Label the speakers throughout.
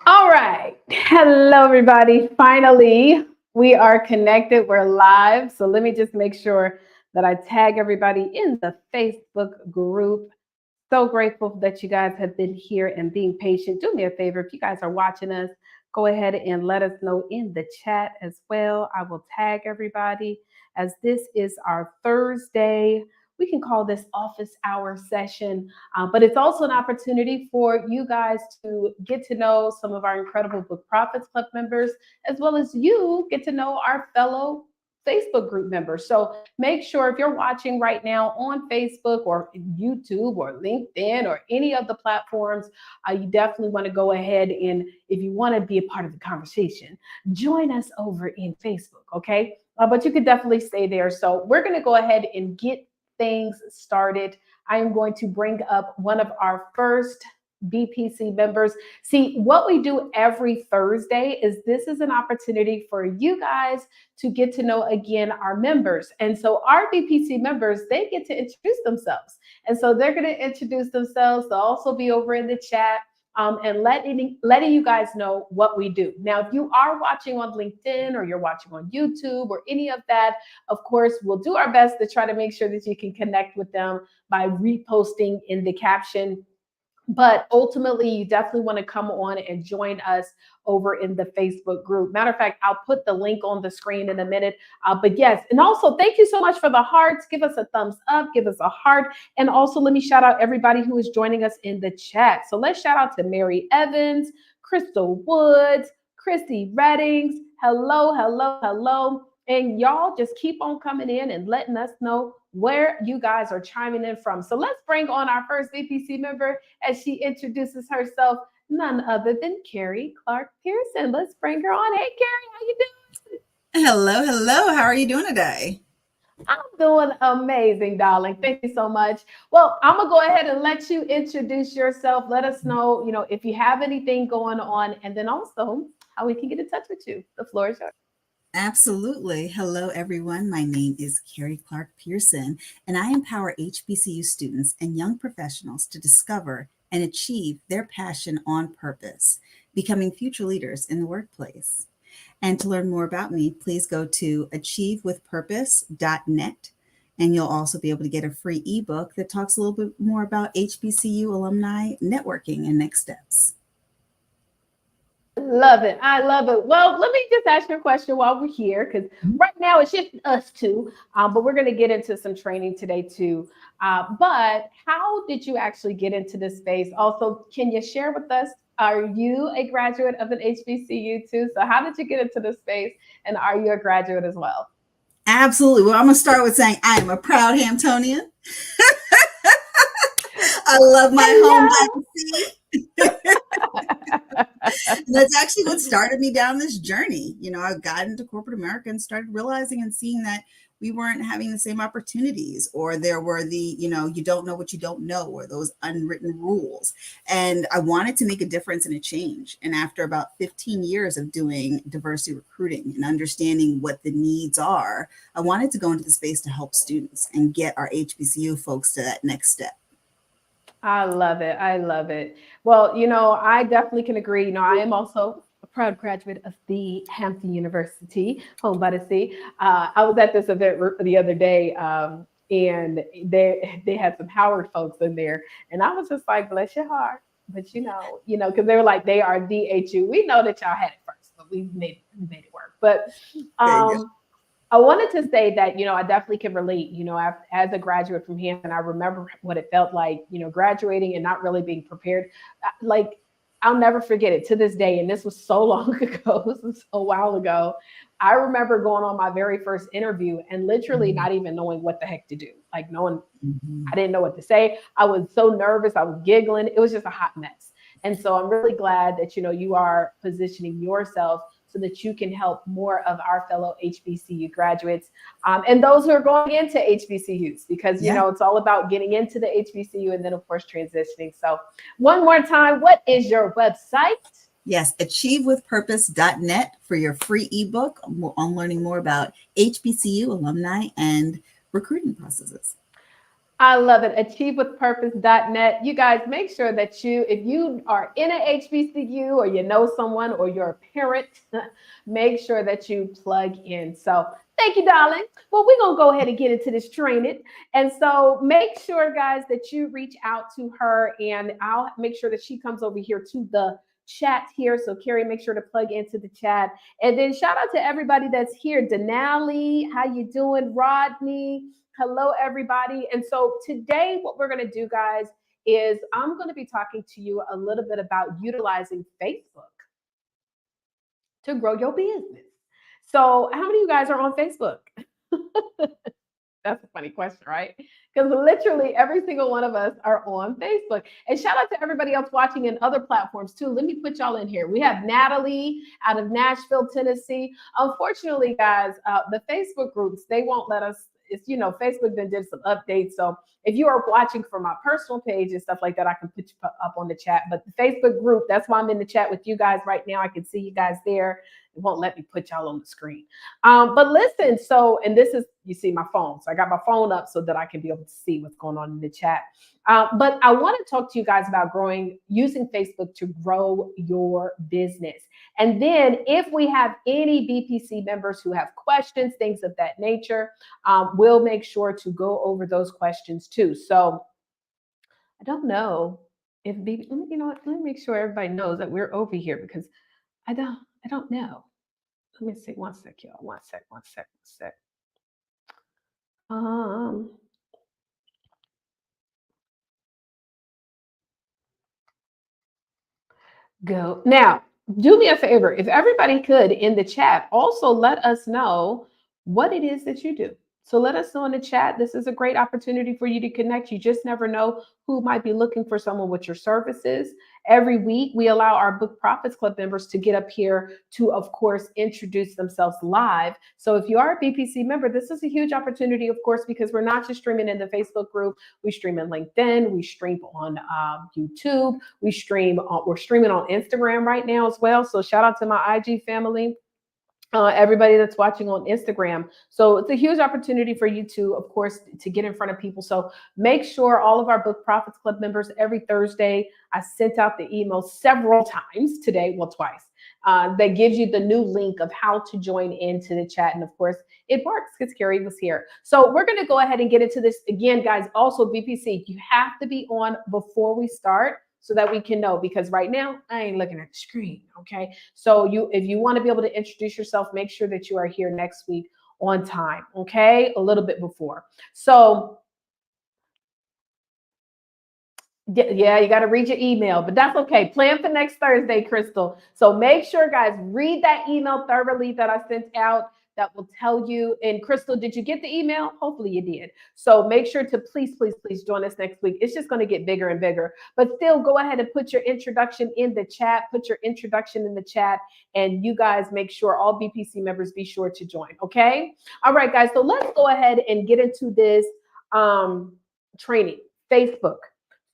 Speaker 1: All right. Hello, everybody. Finally, we are connected. We're live. So let me just make sure that I tag everybody in the Facebook group. So grateful that you guys have been here and being patient. Do me a favor. If you guys are watching us, go ahead and let us know in the chat as well. I will tag everybody as this is our Thursday. We can call this office hour session, but it's also an opportunity for you guys to get to know some of our incredible Book Profits Club members, as well as you get to know our fellow Facebook group members. So make sure if you're watching right now on Facebook or YouTube or LinkedIn or any of the platforms, you definitely want to go ahead and if you want to be a part of the conversation, join us over in Facebook, okay? But you could definitely stay there. So we're going to go ahead and get things started. I am going to bring up one of our first BPC members. See, what we do every Thursday is this is an opportunity for you guys to get to know again our members. And so our BPC members, they get to introduce themselves. And so they're going to introduce themselves. They'll also be over in the chat. And letting you guys know what we do. Now, if you are watching on LinkedIn or you're watching on YouTube or any of that, of course, we'll do our best to try to make sure that you can connect with them by reposting in the caption. But ultimately, you definitely want to come on and join us over in the Facebook group. Matter of fact, I'll put the link on the screen in a minute. But yes, and also thank you so much for the hearts. Give us a thumbs up, give us a heart. And also let me shout out everybody who is joining us in the chat. So let's shout out to Mary Evans, Crystal Woods, Christy Reddings. Hello, hello, hello. And y'all just keep on coming in and letting us know where you guys are chiming in from. So let's bring on our first BPC member as she introduces herself, none other than Carrie Clark Pearson. Let's bring her on. Hey, Carrie, how you doing?
Speaker 2: Hello, hello. How are you doing today?
Speaker 1: I'm doing amazing, darling. Thank you so much. Well, I'm gonna go ahead and let you introduce yourself. Let us know, if you have anything going on, and then also how we can get in touch with you. The floor is yours.
Speaker 2: Absolutely. Hello, everyone. My name is Carrie Clark Pearson, and I empower HBCU students and young professionals to discover and achieve their passion on purpose, becoming future leaders in the workplace. And to learn more about me, please go to achievewithpurpose.net, and you'll also be able to get a free ebook that talks a little bit more about HBCU alumni networking and next steps.
Speaker 1: Love it. I love it. Well, let me just ask you a question while we're here, because right now it's just us two, but we're going to get into some training today too. But how did you actually get into this space? Also, can you share with us? Are you a graduate of an HBCU too? So, how did you get into this space, and are you a graduate as well?
Speaker 2: Absolutely. Well, I'm going to start with saying I am a proud Hamptonian. I love my home
Speaker 1: Hello.
Speaker 2: legacy. And that's actually what started me down this journey. I got into corporate America and started realizing and seeing that we weren't having the same opportunities, or there were you don't know what you don't know, or those unwritten rules. And I wanted to make a difference and a change. And after about 15 years of doing diversity recruiting and understanding what the needs are, I wanted to go into the space to help students and get our HBCU folks to that next step.
Speaker 1: I love it. I love it. Well, I definitely can agree. I am also a proud graduate of the Hampton University, home by the sea. I was at this event the other day, and they had some Howard folks in there, and I was just like, bless your heart. But because they were like, they are DHU. We know that y'all had it first, but we made it work. But
Speaker 2: There you go.
Speaker 1: um, I wanted to say that, I definitely can relate, as a graduate from Hampton, I remember what it felt like, graduating and not really being prepared. Like, I'll never forget it to this day. And this was so long ago, this was a while ago. I remember going on my very first interview and literally not even knowing what the heck to do. Like, knowing I
Speaker 2: Mhm.
Speaker 1: didn't know what to say. I was so nervous. I was giggling. It was just a hot mess. And so I'm really glad that you are positioning yourself so that you can help more of our fellow HBCU graduates, and those who are going into HBCUs, because
Speaker 2: Yeah.
Speaker 1: it's all about getting into the HBCU and then of course transitioning. So one more time, what is your website?
Speaker 2: Yes, achievewithpurpose.net for your free ebook on learning more about HBCU alumni and recruiting processes.
Speaker 1: I love it. Achievewithpurpose.net. You guys make sure that if you are in a HBCU or you know someone or you're a parent, make sure that you plug in. So thank you, darling. Well, we're going to go ahead and get into this training. And so make sure, guys, that you reach out to her, and I'll make sure that she comes over here to the chat here. So Carrie, make sure to plug into the chat. And then shout out to everybody that's here. Denali, how you doing? Rodney. Hello, everybody. And so today, what we're going to do, guys, is I'm going to be talking to you a little bit about utilizing Facebook to grow your business. So, how many of you guys are on Facebook? That's a funny question, right? Because literally every single one of us are on Facebook. And shout out to everybody else watching in other platforms too. Let me put y'all in here. We have Natalie out of Nashville, Tennessee. Unfortunately, guys, the Facebook groups, they won't let us. It's, Facebook then did some updates. So if you are watching from my personal page and stuff like that, I can put you up on the chat. But the Facebook group, that's why I'm in the chat with you guys right now. I can see you guys there. It won't let me put y'all on the screen. But listen, so, and this is, you see my phone. So I got my phone up so that I can be able to see what's going on in the chat. But I want to talk to you guys about using Facebook to grow your business. And then if we have any BPC members who have questions, things of that nature, we'll make sure to go over those questions too. So I don't know if you know what, let me make sure everybody knows that we're over here, because I don't know. Let me see. One sec, y'all. One sec. One sec. One sec. Um, go now. Do me a favor. If everybody could in the chat also let us know what it is that you do. So let us know in the chat. This is a great opportunity for you to connect. You just never know who might be looking for someone with your services. Every week, we allow our Book Profits Club members to get up here to, of course, introduce themselves live. So if you are a BPC member, this is a huge opportunity, of course, because we're not just streaming in the Facebook group. We stream in LinkedIn. We stream on YouTube. We're streaming on Instagram right now as well. So shout out to my IG family. Everybody that's watching on Instagram. So it's a huge opportunity for you to, of course, to get in front of people. So make sure all of our Book Profits Club members, every Thursday, I sent out the email several times today, well, twice, that gives you the new link of how to join into the chat. And of course, it works because Carrie was here. So we're going to go ahead and get into this again, guys. Also, BPC, you have to be on before we start so that we can know, because right now I ain't looking at the screen. Okay. So if you want to be able to introduce yourself, make sure that you are here next week on time. Okay. A little bit before. So yeah, you got to read your email, but that's okay. Plan for next Thursday, Crystal. So make sure, guys, read that email thoroughly that I sent out that will tell you. And Crystal, did you get the email? Hopefully you did. So make sure to please, please, please join us next week. It's just going to get bigger and bigger. But still, go ahead and put your introduction in the chat. Put your introduction in the chat. And you guys make sure, all BPC members, be sure to join. Okay? All right, guys. So let's go ahead and get into this training, Facebook.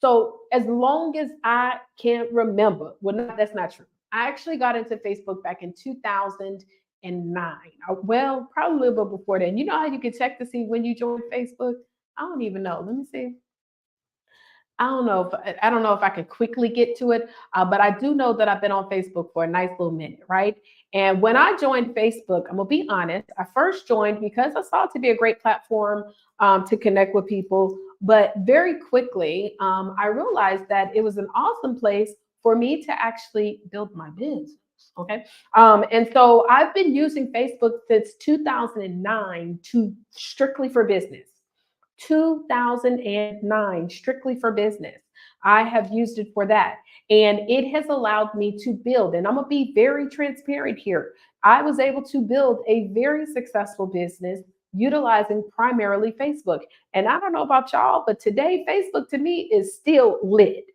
Speaker 1: So as long as I can remember, well, that's not true. I actually got into Facebook back in 2009. Well, probably a little bit before then. You know how you can check to see when you joined Facebook? I don't even know. Let me see. I don't know if I can quickly get to it, but I do know that I've been on Facebook for a nice little minute, right? And when I joined Facebook, I'm gonna be honest, I first joined because I saw it to be a great platform to connect with people. But very quickly, I realized that it was an awesome place for me to actually build my business. Okay. And so I've been using Facebook since 2009 to strictly for business. 2009, strictly for business. I have used it for that. And it has allowed me to build, and I'm going to be very transparent here. I was able to build a very successful business utilizing primarily Facebook. And I don't know about y'all, but today, Facebook to me is still lit.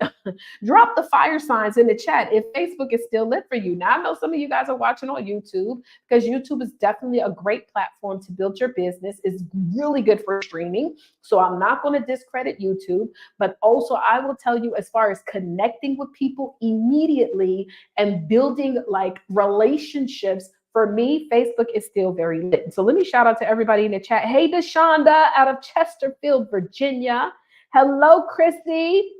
Speaker 1: Drop the fire signs in the chat if Facebook is still lit for you. Now, I know some of you guys are watching on YouTube, because YouTube is definitely a great platform to build your business. It's really good for streaming. So I'm not going to discredit YouTube, but also I will tell you, as far as connecting with people immediately and building like relationships, for me, Facebook is still very lit. So let me shout out to everybody in the chat. Hey, Deshonda out of Chesterfield, Virginia. Hello, Chrissy.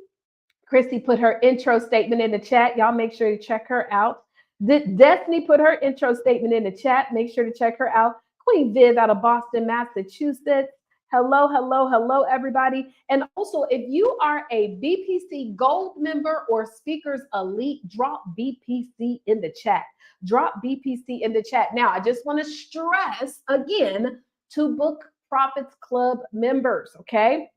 Speaker 1: Chrissy put her intro statement in the chat. Y'all make sure to check her out. Destiny put her intro statement in the chat. Make sure to check her out. Queen Viv out of Boston, Massachusetts. Hello, hello, hello, everybody. And also, if you are a BPC Gold member or Speakers Elite, drop BPC in the chat. Drop BPC in the chat. Now, I just want to stress again to Book Profits Club members, okay?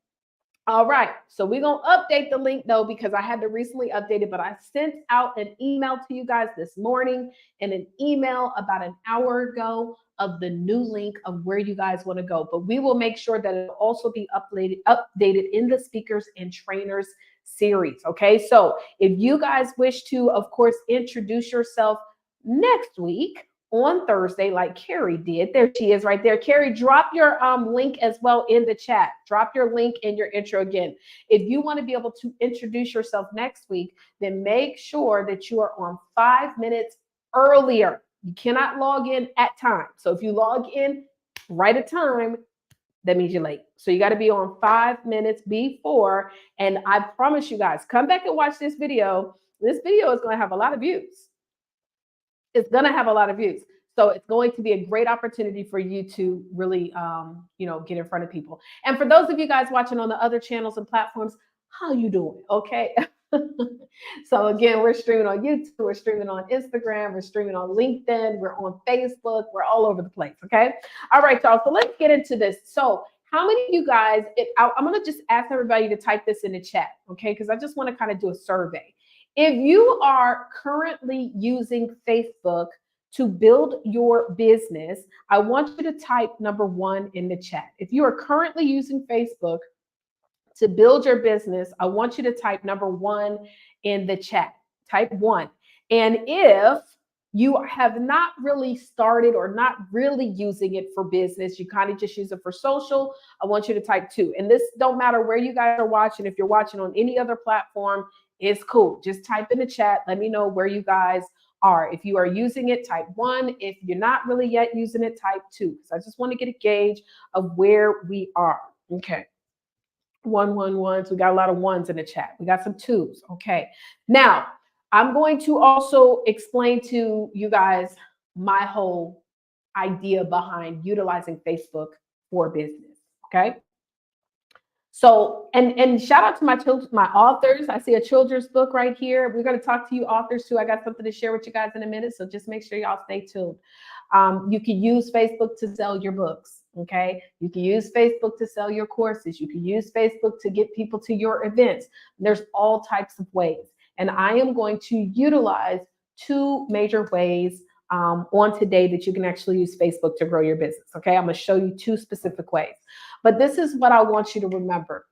Speaker 1: All right, so we're going to update the link though, because I had to recently update it, but I sent out an email to you guys this morning and an email about an hour ago of the new link of where you guys want to go. But we will make sure that it'll also be updated in the speakers and trainers series. Okay, so if you guys wish to, of course, introduce yourself next week on Thursday, like Carrie did. There she is right there. Carrie, drop your link as well in the chat. Drop your link and your intro again. If you want to be able to introduce yourself next week, then make sure that you are on 5 minutes earlier. You cannot log in at time. So if you log in right at time, that means you're late. So you got to be on 5 minutes before. And I promise you guys, come back and watch this video. This video is going to have a lot of views. It's going to have a lot of views. So it's going to be a great opportunity for you to really, get in front of people. And for those of you guys watching on the other channels and platforms, how you doing? Okay. So again, we're streaming on YouTube, we're streaming on Instagram, we're streaming on LinkedIn, we're on Facebook, we're all over the place. Okay. All right, y'all. So let's get into this. So how many of you guys, I'm going to just ask everybody to type this in the chat. Okay. Because I just want to kind of do a survey. If you are currently using Facebook to build your business, I want you to type number 1 in the chat. If you are currently using Facebook to build your business, I want you to type number 1 in the chat. Type 1. And if you have not really started or not really using it for business, you kind of just use it for social, I want you to type 2. And this don't matter where you guys are watching. If you're watching on any other platform, it's cool. Just type in the chat. Let me know where you guys are. If you are using it, type 1. If you're not really yet using it, type 2. So I just want to get a gauge of where we are. Okay. 1, 1, 1. So we got a lot of 1s in the chat. We got some 2s. Okay. Now, I'm going to also explain to you guys my whole idea behind utilizing Facebook for business. Okay. So, and shout out to my children, my authors. I see a children's book right here. We're going to talk to you authors too. I got something to share with you guys in a minute. So just make sure y'all stay tuned. You can use Facebook to sell your books. Okay. You can use Facebook to sell your courses. You can use Facebook to get people to your events. There's all types of ways. And I am going to utilize two major ways on today that you can actually use Facebook to grow your business. Okay. I'm going to show you two specific ways. But this is what I want you to remember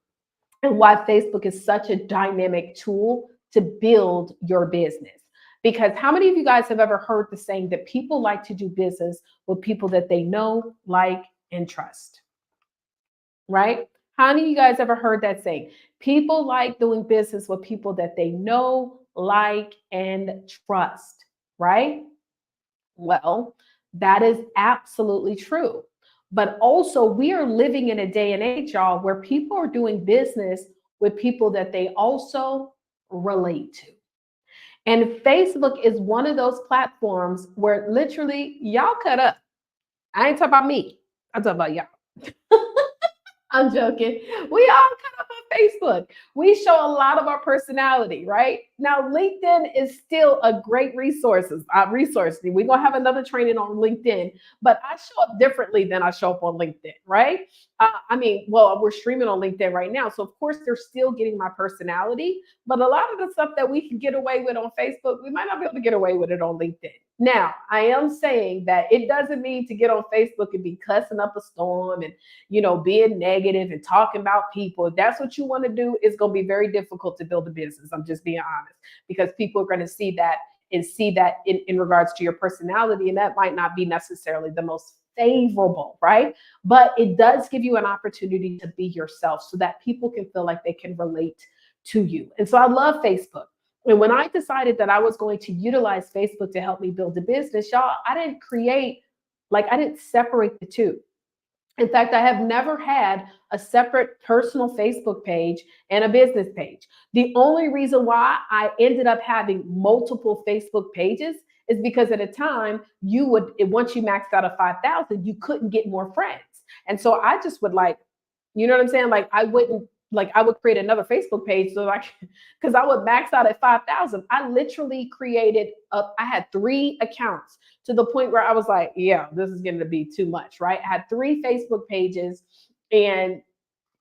Speaker 1: and why Facebook is such a dynamic tool to build your business. Because how many of you guys have ever heard the saying that people like to do business with people that they know, like, and trust? Right? How many of you guys ever heard that saying? People like doing business with people that they know, like, and trust. Right? Well, that is absolutely true. But also, we are living in a day and age, y'all, where people are doing business with people that they also relate to. And Facebook is one of those platforms where literally y'all cut up. I ain't talking about me, I'm talking about y'all. I'm joking. We all come up on Facebook. We show a lot of our personality, right? Now, LinkedIn is still a great resource. We're gonna have another training on LinkedIn, but I show up differently than I show up on LinkedIn, right? Well, we're streaming on LinkedIn right now, so of course they're still getting my personality, but a lot of the stuff that we can get away with on Facebook, we might not be able to get away with it on LinkedIn. Now, I am saying that it doesn't mean to get on Facebook and be cussing up a storm and being negative and talking about people. If that's what you want to do, it's going to be very difficult to build a business. I'm just being honest, because people are going to see that and see that in regards to your personality. And that might not be necessarily the most favorable, right? But it does give you an opportunity to be yourself so that people can feel like they can relate to you. And so I love Facebook. And when I decided that I was going to utilize Facebook to help me build a business, y'all, I didn't separate the two. In fact, I have never had a separate personal Facebook page and a business page. The only reason why I ended up having multiple Facebook pages is because at a time once you maxed out at 5,000, you couldn't get more friends. And so I just would you know what I'm saying? I would create another Facebook page because I would max out at 5,000. I literally I had 3 accounts to the point where I was like, yeah, this is going to be too much, right? I had 3 Facebook pages, and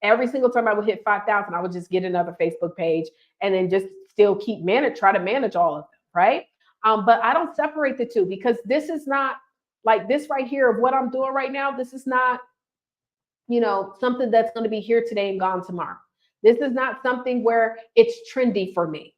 Speaker 1: every single time I would hit 5,000, I would just get another Facebook page and then just still try to manage all of them, right? But I don't separate the two, because this is not like this right here of what I'm doing right now. This is not something that's going to be here today and gone tomorrow. This is not something where it's trendy for me.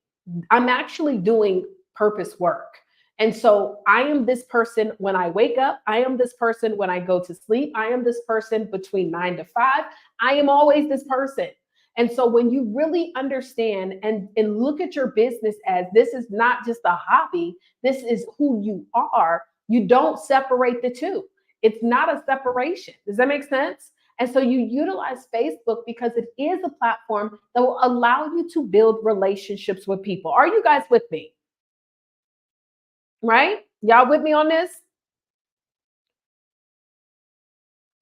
Speaker 1: I'm actually doing purpose work. And so I am this person when I wake up. I am this person when I go to sleep. I am this person between 9 to 5. I am always this person. And so when you really understand and look at your business as this is not just a hobby, this is who you are, you don't separate the two. It's not a separation. Does that make sense? And so you utilize Facebook because it is a platform that will allow you to build relationships with people. Are you guys with me? Right? Y'all with me on this?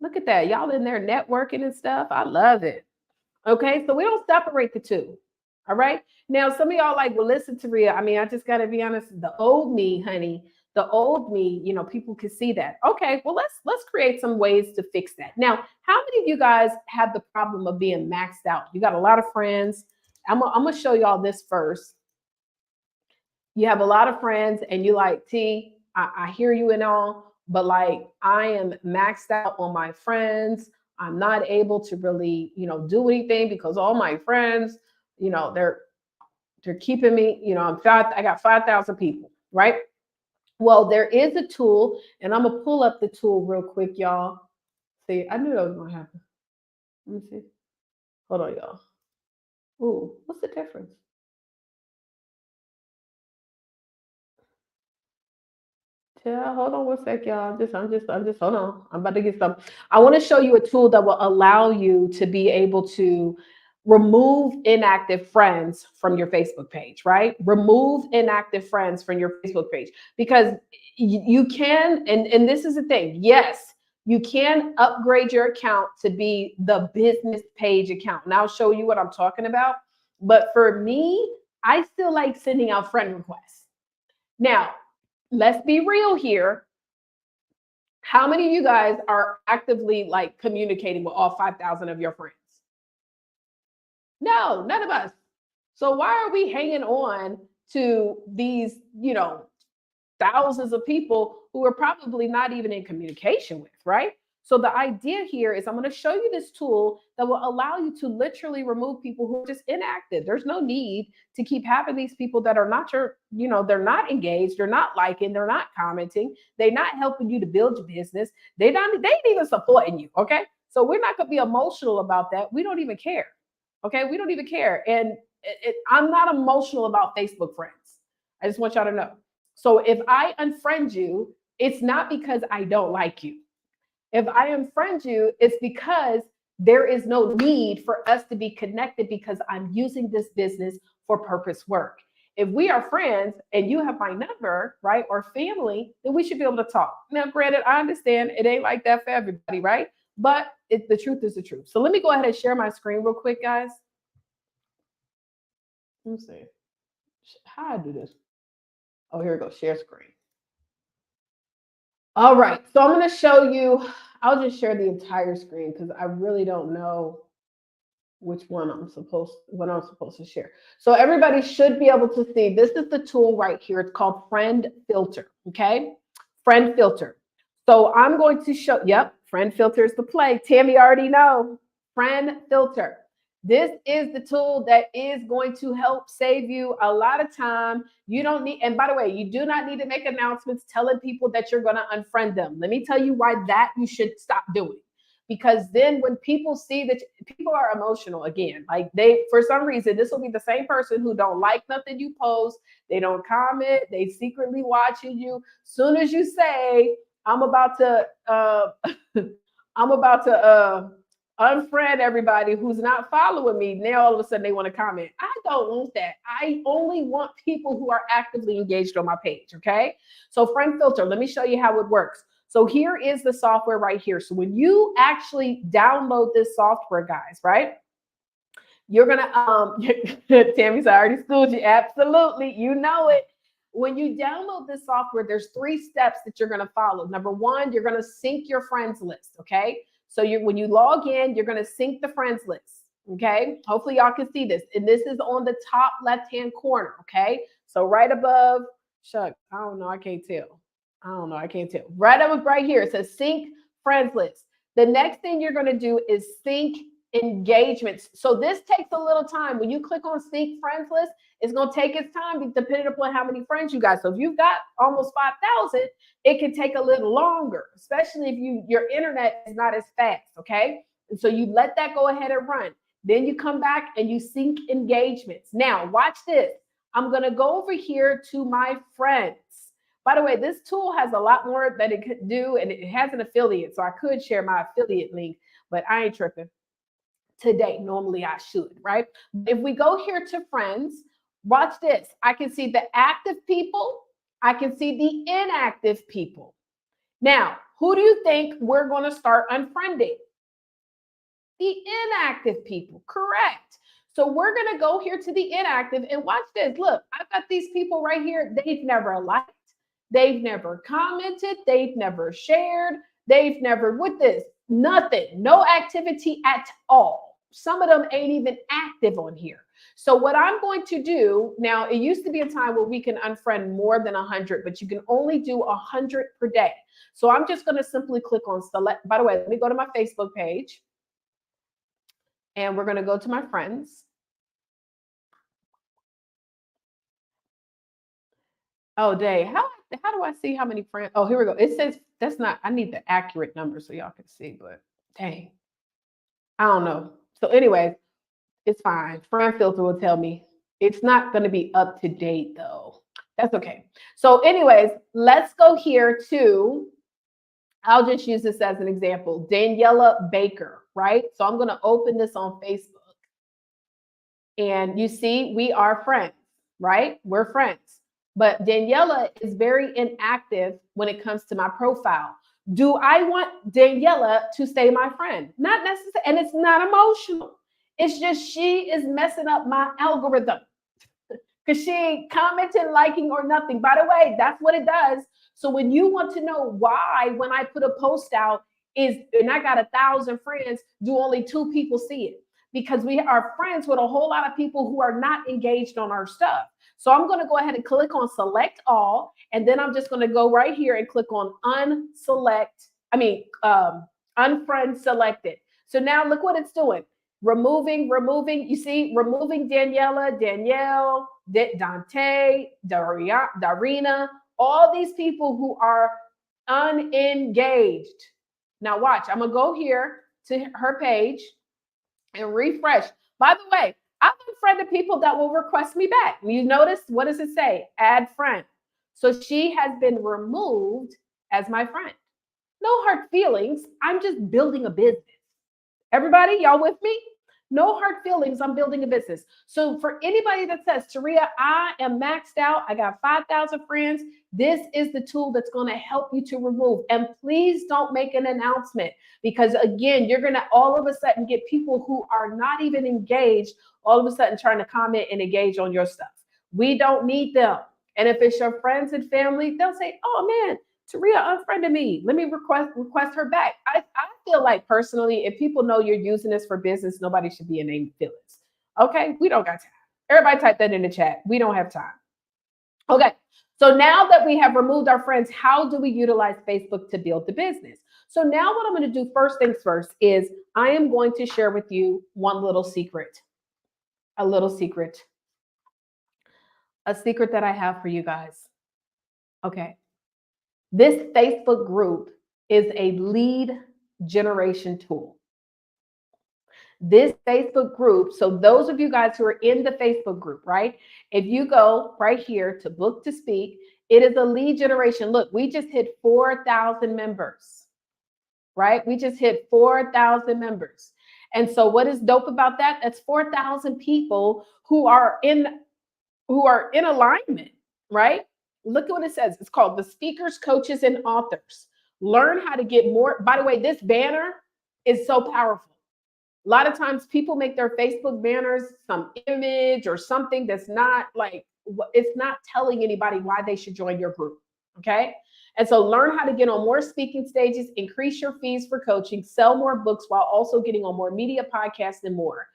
Speaker 1: Look at that. Y'all in there networking and stuff. I love it. Okay. So we don't separate the two. All right. Now, some of y'all well, listen to Rhea. I just got to be honest. The old me, honey, the old me, people can see that. Okay. Well, let's create some ways to fix that. Now, how many of you guys have the problem of being maxed out? You got a lot of friends. I'm going to show y'all this first. You have a lot of friends and you T, I hear you and all, but I am maxed out on my friends. I'm not able to really, do anything because all my friends, they're keeping me, I got 5,000 people, right? Well, there is a tool, and I'm gonna pull up the tool real quick, y'all. See, I knew that was gonna happen. Let me see. Hold on, y'all. Ooh, what's the difference? Yeah, hold on one sec, y'all. I'm just hold on. I'm about to get some. I want to show you a tool that will allow you to be able to remove inactive friends from your Facebook page, right? Remove inactive friends from your Facebook page because you can, and this is the thing. Yes, You can upgrade your account to be the business page account. And I'll show you what I'm talking about. But for me, I still like sending out friend requests. Now, let's be real here. How many of you guys are actively like communicating with all 5,000 of your friends? No, none of us. So why are we hanging on to these, thousands of people who are probably not even in communication with, right? So the idea here is I'm going to show you this tool that will allow you to literally remove people who are just inactive. There's no need to keep having these people that are not they're not engaged, they're not liking, they're not commenting, they're not helping you to build your business. They ain't even supporting you, okay? So we're not going to be emotional about that. We don't even care. Okay, we don't even care. And I'm not emotional about Facebook friends. I just want y'all to know. So if I unfriend you, it's not because I don't like you. If I unfriend you, it's because there is no need for us to be connected because I'm using this business for purpose work. If we are friends and you have my number, right, or family, then we should be able to talk. Now, granted, I understand it ain't like that for everybody, right? But the truth is the truth. So let me go ahead and share my screen real quick, guys. Let me see. How do I do this? Oh, here we go. Share screen. All right. So I'm going to show you. I'll just share the entire screen because I really don't know which one what I'm supposed to share. So everybody should be able to see. This is the tool right here. It's called Friend Filter. Okay. Friend Filter. So I'm going to show. Yep. Friend Filter is the play. Tammy already know. Friend Filter. This is the tool that is going to help save you a lot of time. You don't need, and by the way, you do not need to make announcements telling people that you're going to unfriend them. Let me tell you why that you should stop doing. Because then when people see that people are emotional again, like for some reason, this will be the same person who don't like nothing you post. They don't comment. They secretly watching you. Soon as you say, I'm about to, unfriend everybody who's not following me. Now all of a sudden they want to comment. I don't want that. I only want people who are actively engaged on my page. Okay. So Friend Filter, let me show you how it works. So here is the software right here. So when you actually download this software, guys, right? You're gonna Tammy's already schooled you. Absolutely, you know it. When you download this software, there's 3 steps that you're gonna follow. Number 1, you're gonna sync your friends list. Okay. So when you log in, you're going to sync the friends list. Okay. Hopefully y'all can see this. And this is on the top left-hand corner. Okay. So right above, shucks, I don't know. I can't tell. Right above right here, it says sync friends list. The next thing you're going to do is sync engagements. So this takes a little time. When you click on sync friends list, it's going to take its time depending upon how many friends you got. So if you've got almost 5,000, it can take a little longer, especially if your internet is not as fast, okay? And so you let that go ahead and run. Then you come back and you sync engagements. Now, watch this. I'm going to go over here to my friends. By the way, this tool has a lot more that it could do, and it has an affiliate, so I could share my affiliate link, but I ain't tripping today. Normally I should, right? If we go here to friends, watch this. I can see the active people. I can see the inactive people. Now, who do you think we're going to start unfriending? The inactive people, correct. So we're going to go here to the inactive and watch this. Look, I've got these people right here. They've never liked, they've never commented, they've never shared, they've never, with this, nothing, no activity at all. Some of them ain't even active on here. So what I'm going to do now, it used to be a time where we can unfriend more than 100, but you can only do 100 per day. So I'm just going to simply click on select. By the way, let me go to my Facebook page. And we're going to go to my friends. Oh, Dave, how do I see how many friends? Oh, here we go. It says that's not, I need the accurate number so y'all can see, but dang, I don't know. So anyways, it's fine. Friend Filter will tell me. It's not going to be up to date though. That's okay. So anyways, let's go here to, I'll just use this as an example, Daniela Baker, right? So I'm going to open this on Facebook. And you see, we are friends, right? We're friends. But Daniela is very inactive when it comes to my profile. Do I want Daniela to stay my friend? Not necessarily, and it's not emotional. It's just she is messing up my algorithm because she ain't commenting, liking, or nothing. By the way, that's what it does. So when you want to know why, when I put a post out, and I got 1,000 friends, do only 2 people see it? Because we are friends with a whole lot of people who are not engaged on our stuff. So I'm going to go ahead and click on select all, and then I'm just going to go right here and click on unfriend selected. So now look what it's doing. Removing, you see, removing Daniela, Danielle, Dante, Darina, all these people who are unengaged. Now watch, I'm gonna go here to her page and refresh. By the way, I've unfriended people that will request me back. You notice, what does it say? Add friend. So she has been removed as my friend. No hard feelings. I'm just building a business. Everybody, y'all with me? No hard feelings. I'm building a business. So for anybody that says, Taria, I am maxed out, I got 5,000 friends, this is the tool that's going to help you to remove. And please don't make an announcement, because again, you're going to all of a sudden get people who are not even engaged, all of a sudden trying to comment and engage on your stuff. We don't need them. And if it's your friends and family, they'll say, oh man, Taria unfriended me. Let me request her back. I feel like personally, if people know you're using this for business, nobody should be in their feelings. Okay, we don't got time. Everybody type that in the chat. We don't have time. Okay, so now that we have removed our friends, how do we utilize Facebook to build the business? So now what I'm going to do first things first is I am going to share with you one little secret. A little secret. A secret that I have for you guys. Okay. This Facebook group is a lead generation tool. This Facebook group, so those of you guys who are in the Facebook group, right? If you go right here to book to speak, it is a lead generation. Look, we just hit 4,000 members, right? We just hit 4,000 members. And so what is dope about that? That's 4,000 people who are in alignment, right? Look at what it says. It's called the Speakers, Coaches, and Authors. Learn how to get more. By the way, this banner is so powerful. A lot of times people make their Facebook banners some image or something that's not like, it's not telling anybody why they should join your group. Okay. And so learn how to get on more speaking stages, increase your fees for coaching, sell more books while also getting on more media podcasts and more.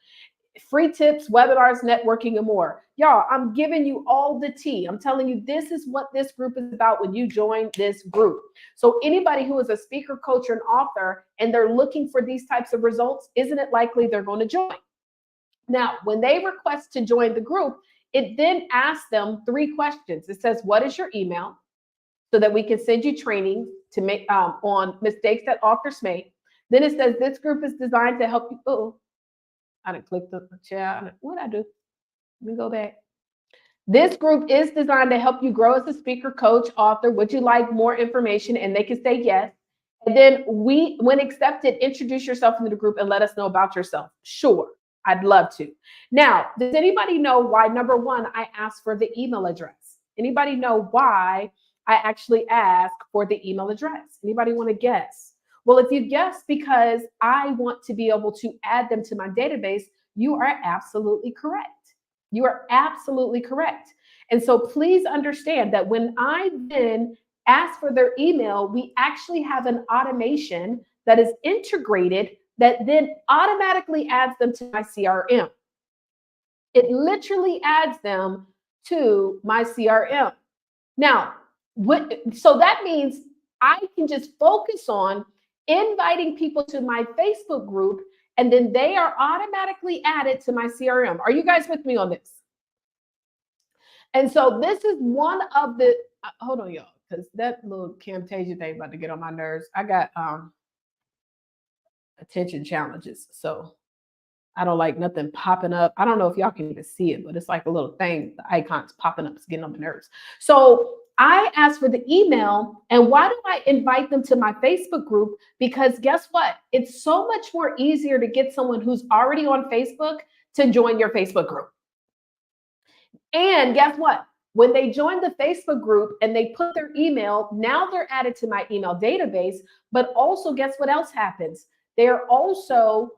Speaker 1: Free tips, webinars, networking, and more. Y'all, I'm giving you all the tea. I'm telling you, this is what this group is about when you join this group. So anybody who is a speaker, coach, or an author, and they're looking for these types of results, isn't it likely they're going to join? Now, when they request to join the group, it then asks them 3 questions. It says, what is your email? So that we can send you training to make on mistakes that authors make. Then it says, this group is designed to help you. I didn't click the chat. What'd I do? Let me go back. This group is designed to help you grow as a speaker, coach, author. Would you like more information? And they can say yes. And then when accepted, introduce yourself into the group and let us know about yourself. Sure, I'd love to. Now, does anybody know why, number 1, I asked for the email address? Anybody know why I actually asked for the email address? Anybody want to guess? Well, if you guess because I want to be able to add them to my database, you are absolutely correct. You are absolutely correct. And so please understand that when I then ask for their email, we actually have an automation that is integrated that then automatically adds them to my CRM. It literally adds them to my CRM. Now, so that means I can just focus on inviting people to my Facebook group, and then they are automatically added to my CRM. Are you guys with me on this? And so this is one of the, hold on y'all, because that little Camtasia thing about to get on my nerves. I got attention challenges, so I don't like nothing popping up. I don't know if y'all can even see it, but it's like a little thing, the icons popping up, it's getting on my nerves. So I asked for the email, and why do I invite them to my Facebook group? Because guess what? It's so much more easier to get someone who's already on Facebook to join your Facebook group. And guess what? When they join the Facebook group and they put their email, now they're added to my email database. But also, guess what else happens? They are also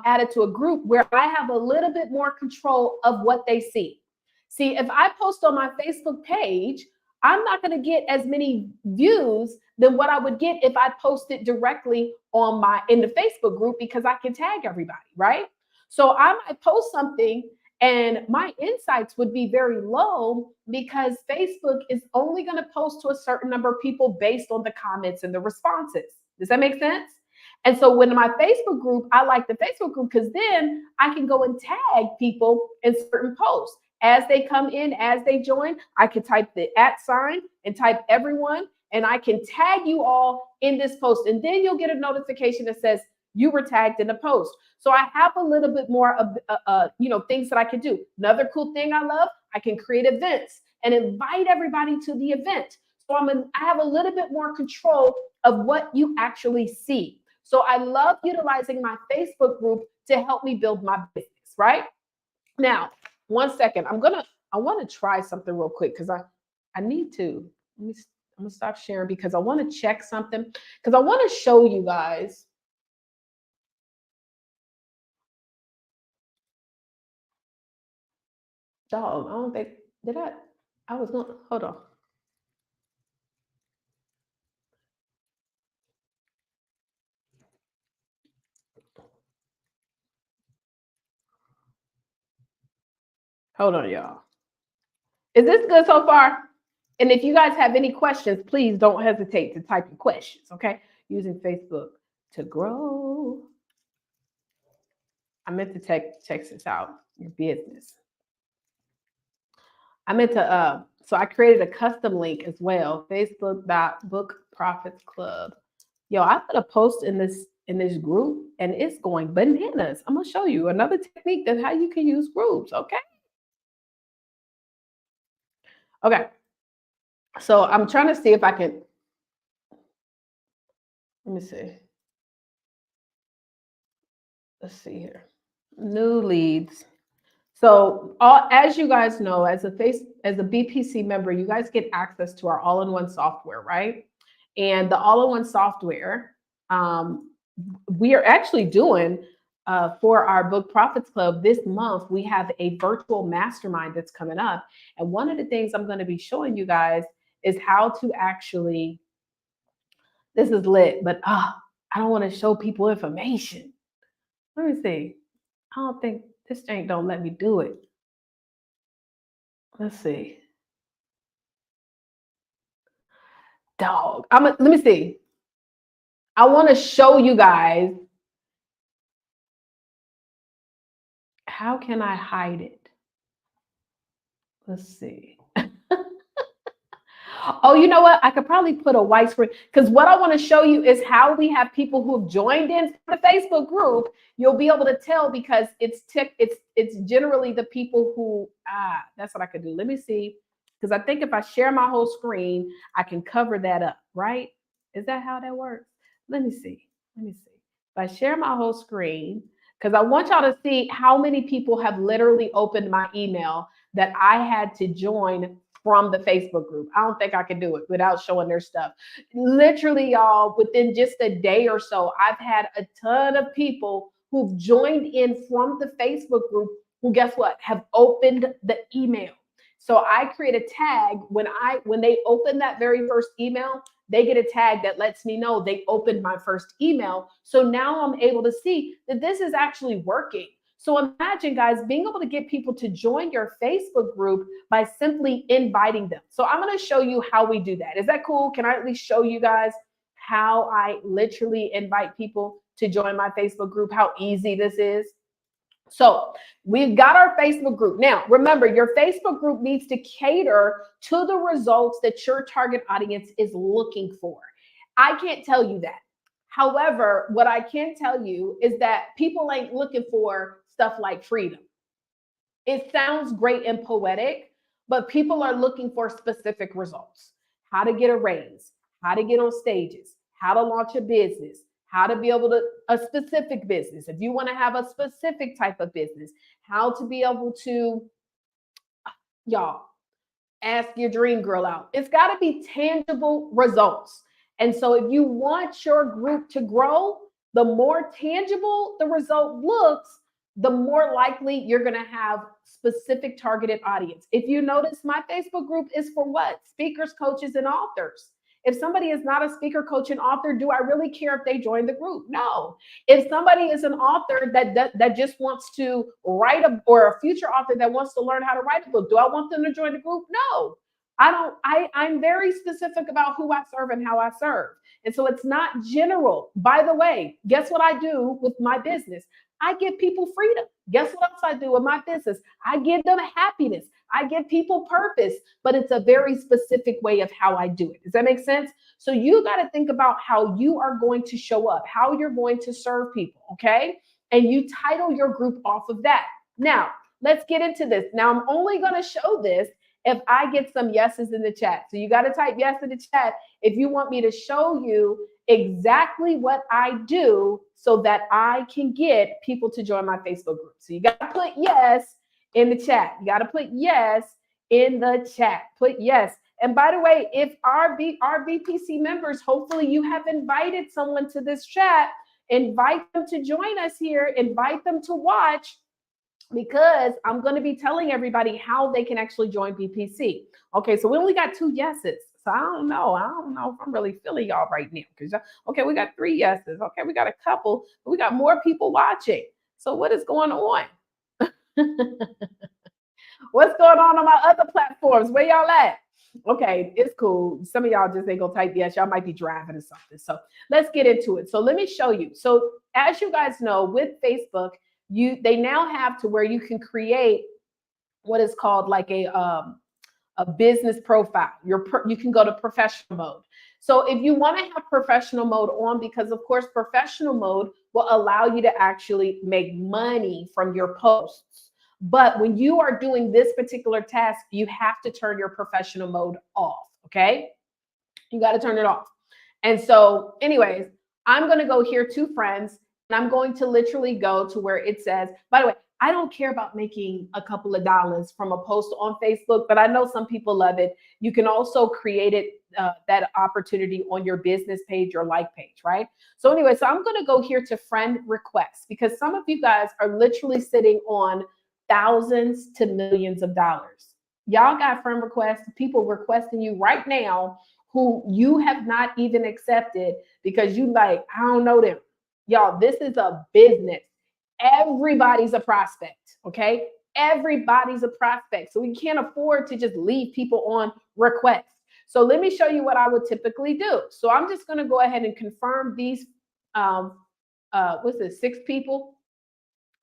Speaker 1: added to a group where I have a little bit more control of what they see. See, if I post on my Facebook page, I'm not going to get as many views than what I would get if I posted directly on my in the Facebook group, because I can tag everybody, right? So I might post something and my insights would be very low because Facebook is only going to post to a certain number of people based on the comments and the responses. Does that make sense? And so when my Facebook group, I like the Facebook group because then I can go and tag people in certain posts. As they come in, as they join, I can type the @ sign and type everyone, and I can tag you all in this post. And then you'll get a notification that says you were tagged in the post. So I have a little bit more of things that I can do. Another cool thing I love, I can create events and invite everybody to the event. So I have a little bit more control of what you actually see. So I love utilizing my Facebook group to help me build my business, right? Now, 1 second. I want to try something real quick because I need to. I'm gonna stop sharing because I want to check something because I want to show you guys. Dog, I don't think did I was going hold on. Hold on, y'all. Is this good so far? And if you guys have any questions, please don't hesitate to type your questions, okay? Using Facebook to grow. I meant to text this out, your business. I meant to so I created a custom link as well, Facebook.book profits club. Yo, I put a post in this group and it's going bananas. I'm gonna show you another technique that how you can use groups, okay? Okay. So I'm trying to see if I can let me see. Let's see here. New leads. So, as you guys know, as a BPC member, you guys get access to our all-in-one software, right? And the all-in-one software, we are actually doing for our Book Profits Club this month. We have a virtual mastermind that's coming up, and one of the things I'm going to be showing you guys is how to actually. This is lit, but I don't want to show people information. Let me see. I don't think this thing don't let me do it. Let's see. Dog. Let me see. I want to show you guys how can I hide it. Let's see. Oh, you know what? I could probably put a white screen because what I want to show you is how we have people who have joined in the Facebook group. You'll be able to tell because it's generally the people who that's what I could do. Let me see. Because I think if I share my whole screen, I can cover that up, right? Is that how that works? Let me see. Let me see. If I share my whole screen, because I want y'all to see how many people have literally opened my email that I had to join from the Facebook group. I don't think I can do it without showing their stuff. Literally, y'all, within just a day or so, I've had a ton of people who've joined in from the Facebook group who, guess what, have opened the email. So I create a tag when they open that very first email, they get a tag that lets me know they opened my first email. So now I'm able to see that this is actually working. So imagine, guys, being able to get people to join your Facebook group by simply inviting them. So I'm going to show you how we do that. Is that cool? Can I at least show you guys how I literally invite people to join my Facebook group, how easy this is? So we've got our Facebook group. Now, remember, your Facebook group needs to cater to the results that your target audience is looking for. I can't tell you that. However, what I can tell you is that people ain't looking for stuff like freedom. It sounds great and poetic, but people are looking for specific results. How to get a raise, how to get on stages, how to launch a business, how to be able to a specific business. If you want to have a specific type of business, how to be able to, y'all, Ask your dream girl out. It's got to be tangible results. And so if you want your group to grow, the more tangible the result looks, the more likely you're going to have specific targeted audience. If you notice, my Facebook group is for what? Speakers, coaches, and authors. If somebody is not a speaker, coach, and author, do I really care if they join the group? No. If somebody is an author that just wants to write or a future author that wants to learn how to write a book, do I want them to join the group? No. I don't. I'm very specific about who I serve and how I serve. And so it's not general. By the way, guess what I do with my business? I give people freedom. Guess what else I do with my business? I give them happiness. I give people purpose, but it's a very specific way of how I do it. Does that make sense? So you got to think about how you are going to show up, how you're going to serve people, okay? And you title your group off of that. Now, let's get into this. Now, I'm only going to show this if I get some yeses in the chat. So you got to type yes in the chat if you want me to show you exactly what I do so that I can get people to join my Facebook group. So you got to put yes in the chat. You got to put yes in the chat. Put yes. And by the way, if our BPC members, hopefully you have invited someone to this chat, invite them to join us here, invite them to watch, because I'm going to be telling everybody how they can actually join BPC. Okay, so we only got 2 yeses. So I don't know if I'm really feeling y'all right now. Because okay, we got 3 yeses. Okay, we got a couple, but we got more people watching. So what is going on? What's going on my other platforms? Where y'all at? Okay, it's cool. Some of y'all just ain't gonna type yes. Y'all might be driving or something. So let's get into it. So let me show you. So as you guys know, with Facebook, they now have to where you can create what is called like a business profile. You can go to professional mode. So if you want to have professional mode on, because of course professional mode will allow you to actually make money from your posts. But when you are doing this particular task, you have to turn your professional mode off. Okay, you got to turn it off. And so anyways, I'm going to go here to friends, and I'm going to literally go to where it says, by the way, I don't care about making a couple of dollars from a post on Facebook, but I know some people love it. You can also create it, that opportunity on your business page, your like page, right? So anyway, so I'm going to go here to friend requests, because some of you guys are literally sitting on thousands to millions of dollars. Y'all got friend requests, people requesting you right now who you have not even accepted because you like, I don't know them. Y'all, this is a business. Everybody's a prospect, okay? Everybody's a prospect. So we can't afford to just leave people on request. So let me show you what I would typically do. So I'm just going to go ahead and confirm these, what's this, 6 people?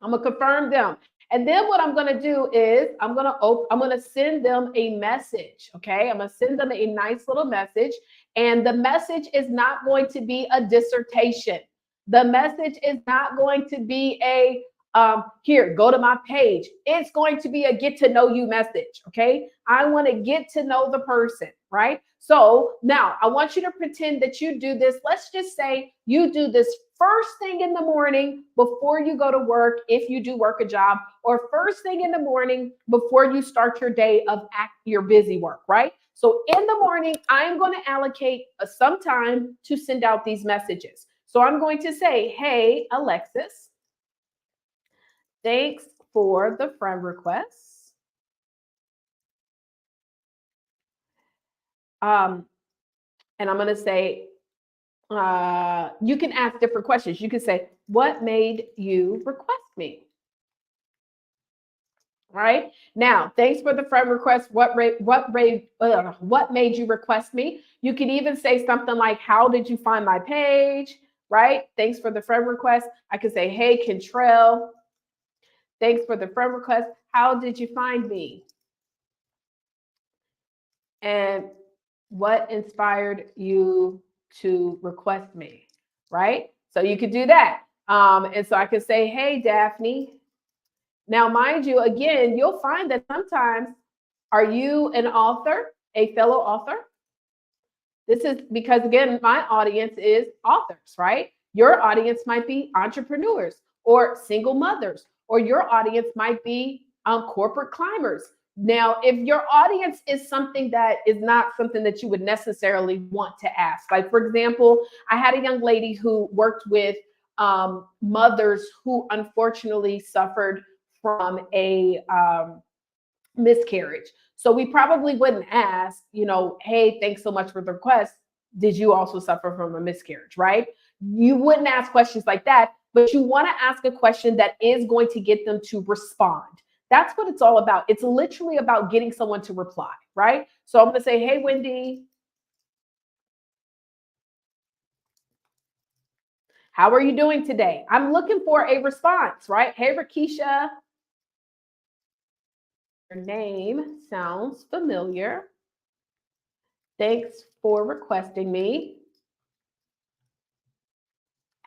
Speaker 1: I'm going to confirm them. And then what I'm going to do is I'm going to send them a message. Okay. I'm going to send them a nice little message. And the message is not going to be a dissertation. The message is not going to be a, here, go to my page. It's going to be a get to know you message. Okay. I want to get to know the person, right? So now I want you to pretend that you do this. Let's just say you do this first thing in the morning before you go to work, if you do work a job, or first thing in the morning before you start your day of your busy work, right? So in the morning, I'm going to allocate some time to send out these messages. So I'm going to say, hey, Alexis, thanks for the friend request. And I'm going to say, you can ask different questions. You can say, what made you request me? Right now, thanks for the friend request. What made you request me? You can even say something like, how did you find my page? Right? Thanks for the friend request. I could say, hey, Kentrell, thanks for the friend request. How did you find me? And what inspired you to request me? Right? So you could do that. And so I could say, hey, Daphne. Now, mind you, again, you'll find that sometimes, are you an author, a fellow author? This is because, again, my audience is authors, right? Your audience might be entrepreneurs or single mothers, or your audience might be corporate climbers. Now, if your audience is something that is not something that you would necessarily want to ask, like for example, I had a young lady who worked with mothers who unfortunately suffered from a miscarriage. So we probably wouldn't ask, hey, thanks so much for the request. Did you also suffer from a miscarriage, right? You wouldn't ask questions like that, but you want to ask a question that is going to get them to respond. That's what it's all about. It's literally about getting someone to reply, right? So I'm going to say, hey, Wendy, how are you doing today? I'm looking for a response, right? Hey, Rakisha, your name sounds familiar. Thanks for requesting me.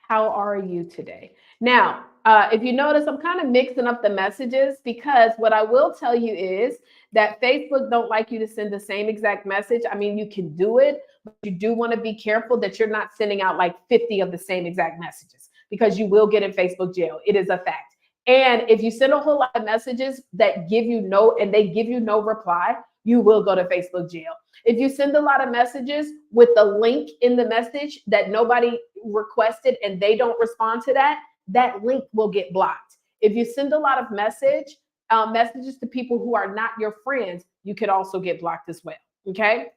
Speaker 1: How are you today? Now, if you notice, I'm kind of mixing up the messages because what I will tell you is that Facebook don't like you to send the same exact message. I mean, you can do it, but you do want to be careful that you're not sending out like 50 of the same exact messages because you will get in Facebook jail. It is a fact. And if you send a whole lot of messages that give you they give you no reply, you will go to Facebook jail. If you send a lot of messages with the link in the message that nobody requested and they don't respond to that, that link will get blocked. If you send a lot of messages to people who are not your friends, you could also get blocked as well. Okay.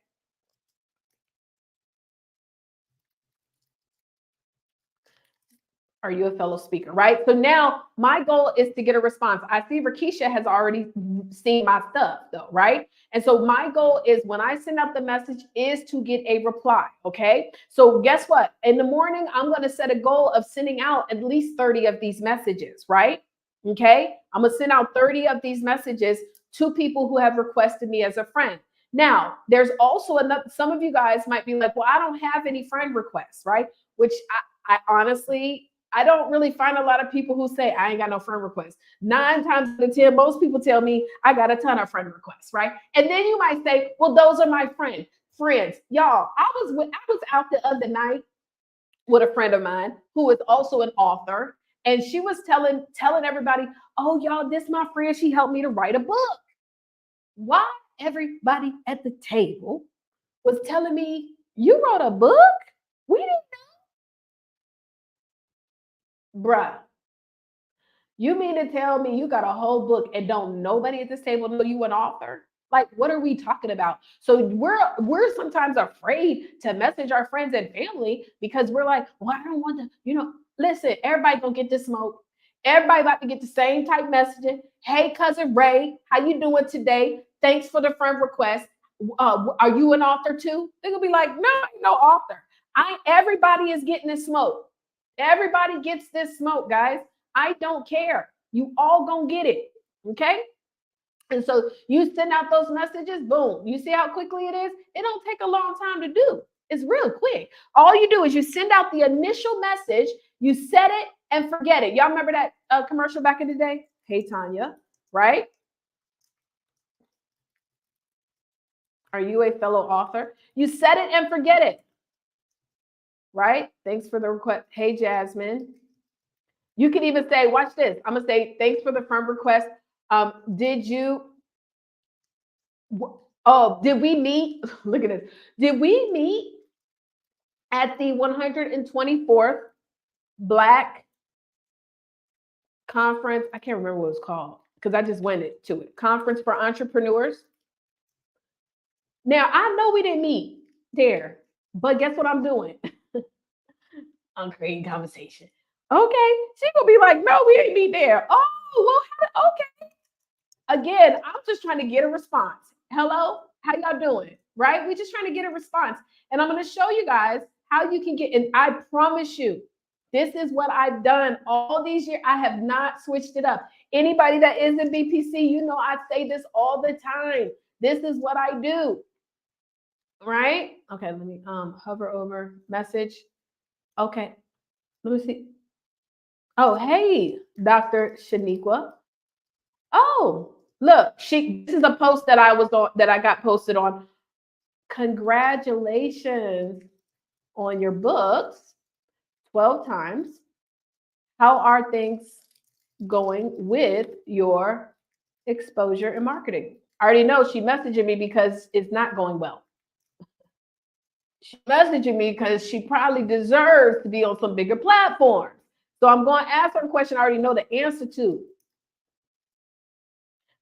Speaker 1: Are you a fellow speaker, right? So now my goal is to get a response. I see Rakisha has already seen my stuff though, right? And so my goal is when I send out the message is to get a reply, okay? So guess what? In the morning, I'm going to set a goal of sending out at least 30 of these messages, right? Okay? I'm going to send out 30 of these messages to people who have requested me as a friend. Now, there's also some of you guys might be like, well, I don't have any friend requests, right? Which I honestly, I don't really find a lot of people who say, I ain't got no friend requests. 9 times out of 10, most people tell me I got a ton of friend requests, right? And then you might say, well, those are my friends. Y'all, I was out the other night with a friend of mine who is also an author. And she was telling everybody, oh, y'all, this my friend. She helped me to write a book. Why everybody at the table was telling me, you wrote a book? We didn't bruh, you mean to tell me you got a whole book and don't nobody at this table know you an author? Like, what are we talking about? So we're sometimes afraid to message our friends and family because we're like, well, I don't want to, listen, everybody gonna get this smoke. Everybody about to get the same type messaging. Hey, cousin Ray, how you doing today? Thanks for the friend request. Are you an author too? They're gonna be like, no, I'm no author. Everybody is getting this smoke. Everybody gets this smoke, guys. I don't care. You all gonna get it. Okay. And so you send out those messages, boom. You see how quickly it is? It don't take a long time to do. It's real quick. All you do is you send out the initial message, you set it and forget it. Y'all remember that commercial back in the day? Hey, Tanya, right? Are you a fellow author? You set it and forget it, right? Thanks for the request. Hey, Jasmine. You can even say, watch this. I'm going to say, thanks for the friend request. Did we meet? Look at this. Did we meet at the 124th Black Conference? I can't remember what it was called because I just went to it. Conference for Entrepreneurs. Now, I know we didn't meet there, but guess what I'm doing? I'm creating conversation. Okay. She gonna be like, no, we didn't meet there. Oh, well, okay. Again, I'm just trying to get a response. Hello, how y'all doing? Right? We're just trying to get a response. And I'm going to show you guys how you can get, and I promise you, this is what I've done all these years. I have not switched it up. Anybody that is in BPC, you know I say this all the time. This is what I do. Right? Okay, let me hover over message. Okay, let me see. Oh, hey, Dr. Shaniqua. Oh, look, this is a post that I got posted on. Congratulations on your books 12 times. How are things going with your exposure and marketing? I already know she messaging me because it's not going well. She's messaging me because she probably deserves to be on some bigger platforms. So I'm going to ask her a question I already know the answer to.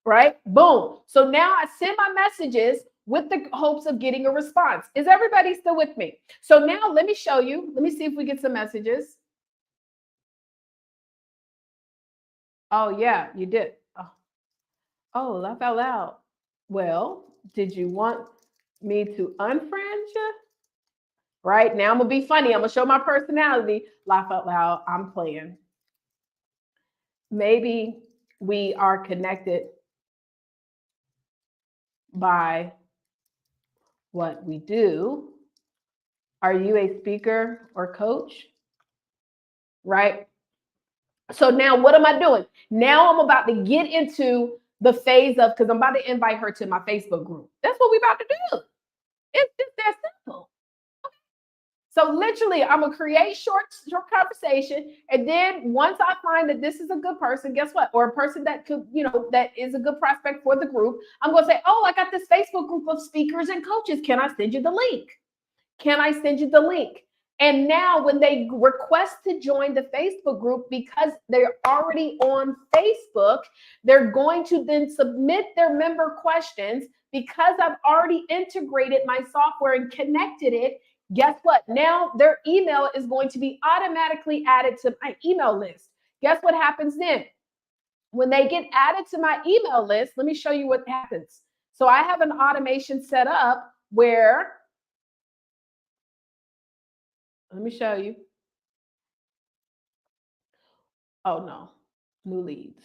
Speaker 1: Right? Boom. So now I send my messages with the hopes of getting a response. Is everybody still with me? So now let me show you. Let me see if we get some messages. Oh, yeah, you did. Oh, laugh out loud. Well, did you want me to unfriend you? Right? Now I'm going to be funny. I'm going to show my personality. Laugh out loud. I'm playing. Maybe we are connected by what we do. Are you a speaker or coach? Right? So now what am I doing? Now I'm about to get into the phase of, because I'm about to invite her to my Facebook group. That's what we're about to do. It's just that simple. So literally, I'm gonna create short conversation, and then once I find that this is a good person, guess what? Or a person that could, that is a good prospect for the group, I'm gonna say, oh, I got this Facebook group of speakers and coaches. Can I send you the link? Can I send you the link? And now when they request to join the Facebook group, because they're already on Facebook, they're going to then submit their member questions. Because I've already integrated my software and connected it, guess what? Now their email is going to be automatically added to my email list. Guess what happens then? When they get added to my email list, let me show you what happens. So I have an automation set up where, let me show you. Oh no, new leads.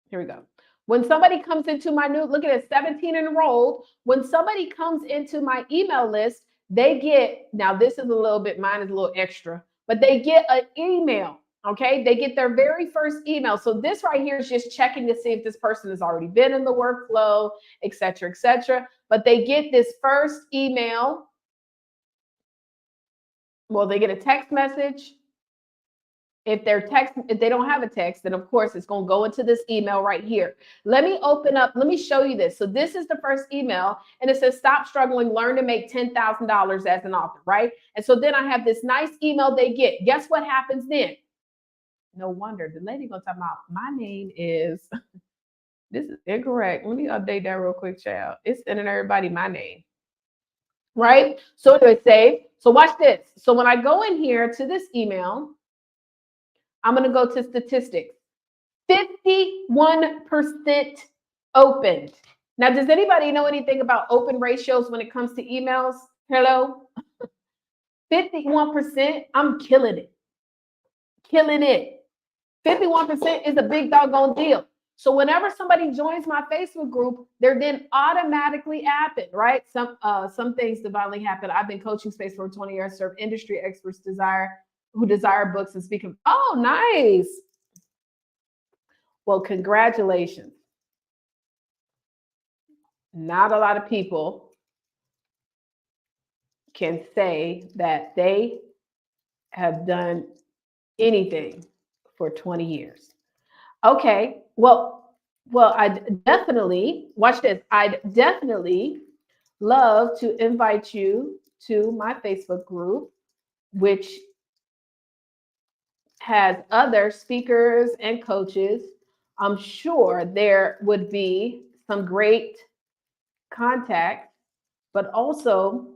Speaker 1: Here we go. When somebody comes into my new, look at it, 17 enrolled. When somebody comes into my email list, they get, now this is a little bit, mine is a little extra, but they get an email, okay? They get their very first email. So this right here is just checking to see if this person has already been in the workflow, et cetera, et cetera. But they get this first email. Well, they get a text message. If they don't have a text, then of course it's going to go into this email right here. Let me open up, let me show you this. So this is the first email, and it says, stop struggling, learn to make $10,000 as an author, right? And so then I have this nice email they get. Guess what happens then? No wonder the lady gonna talk about, my name is, this is incorrect. Let me update that real quick, child. It's sending everybody my name, right? So anyway, save. So watch this. So when I go in here to this email, I'm going to go to statistics. 51% opened. Now, does anybody know anything about open ratios when it comes to emails? Hello? 51%, I'm killing it. Killing it. 51% is a big doggone deal. So whenever somebody joins my Facebook group, they're then automatically added, right? Some things divinely happen. I've been coaching space for 20 years, serve industry experts who desire books and speak. Oh, nice. Well, congratulations. Not a lot of people can say that they have done anything for 20 years. Okay, well, I'd definitely, watch this, I'd definitely love to invite you to my Facebook group, which has other speakers and coaches. I'm sure there would be some great contact, but also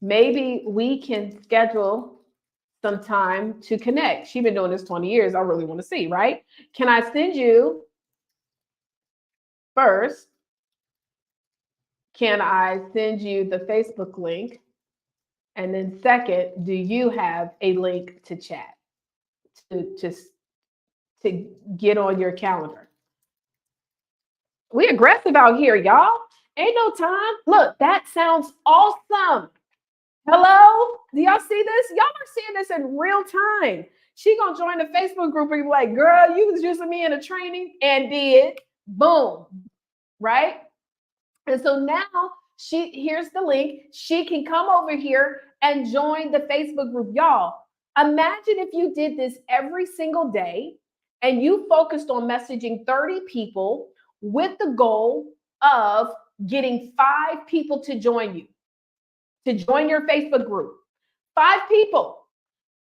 Speaker 1: maybe we can schedule some time to connect. She's been doing this 20 years. I really want to see, right? Can I send you first? Can I send you the Facebook link? And then second, do you have a link to chat to get on your calendar? We aggressive out here, y'all. Ain't no time. Look, that sounds awesome. Hello? Do y'all see this? Y'all are seeing this in real time. She gonna join the Facebook group and be like, girl, you was using me in a training and did. Boom. Right? And so now here's the link. She can come over here and join the Facebook group. Y'all, imagine if you did this every single day and you focused on messaging 30 people with the goal of getting 5 people to join you, to join your Facebook group. 5 people.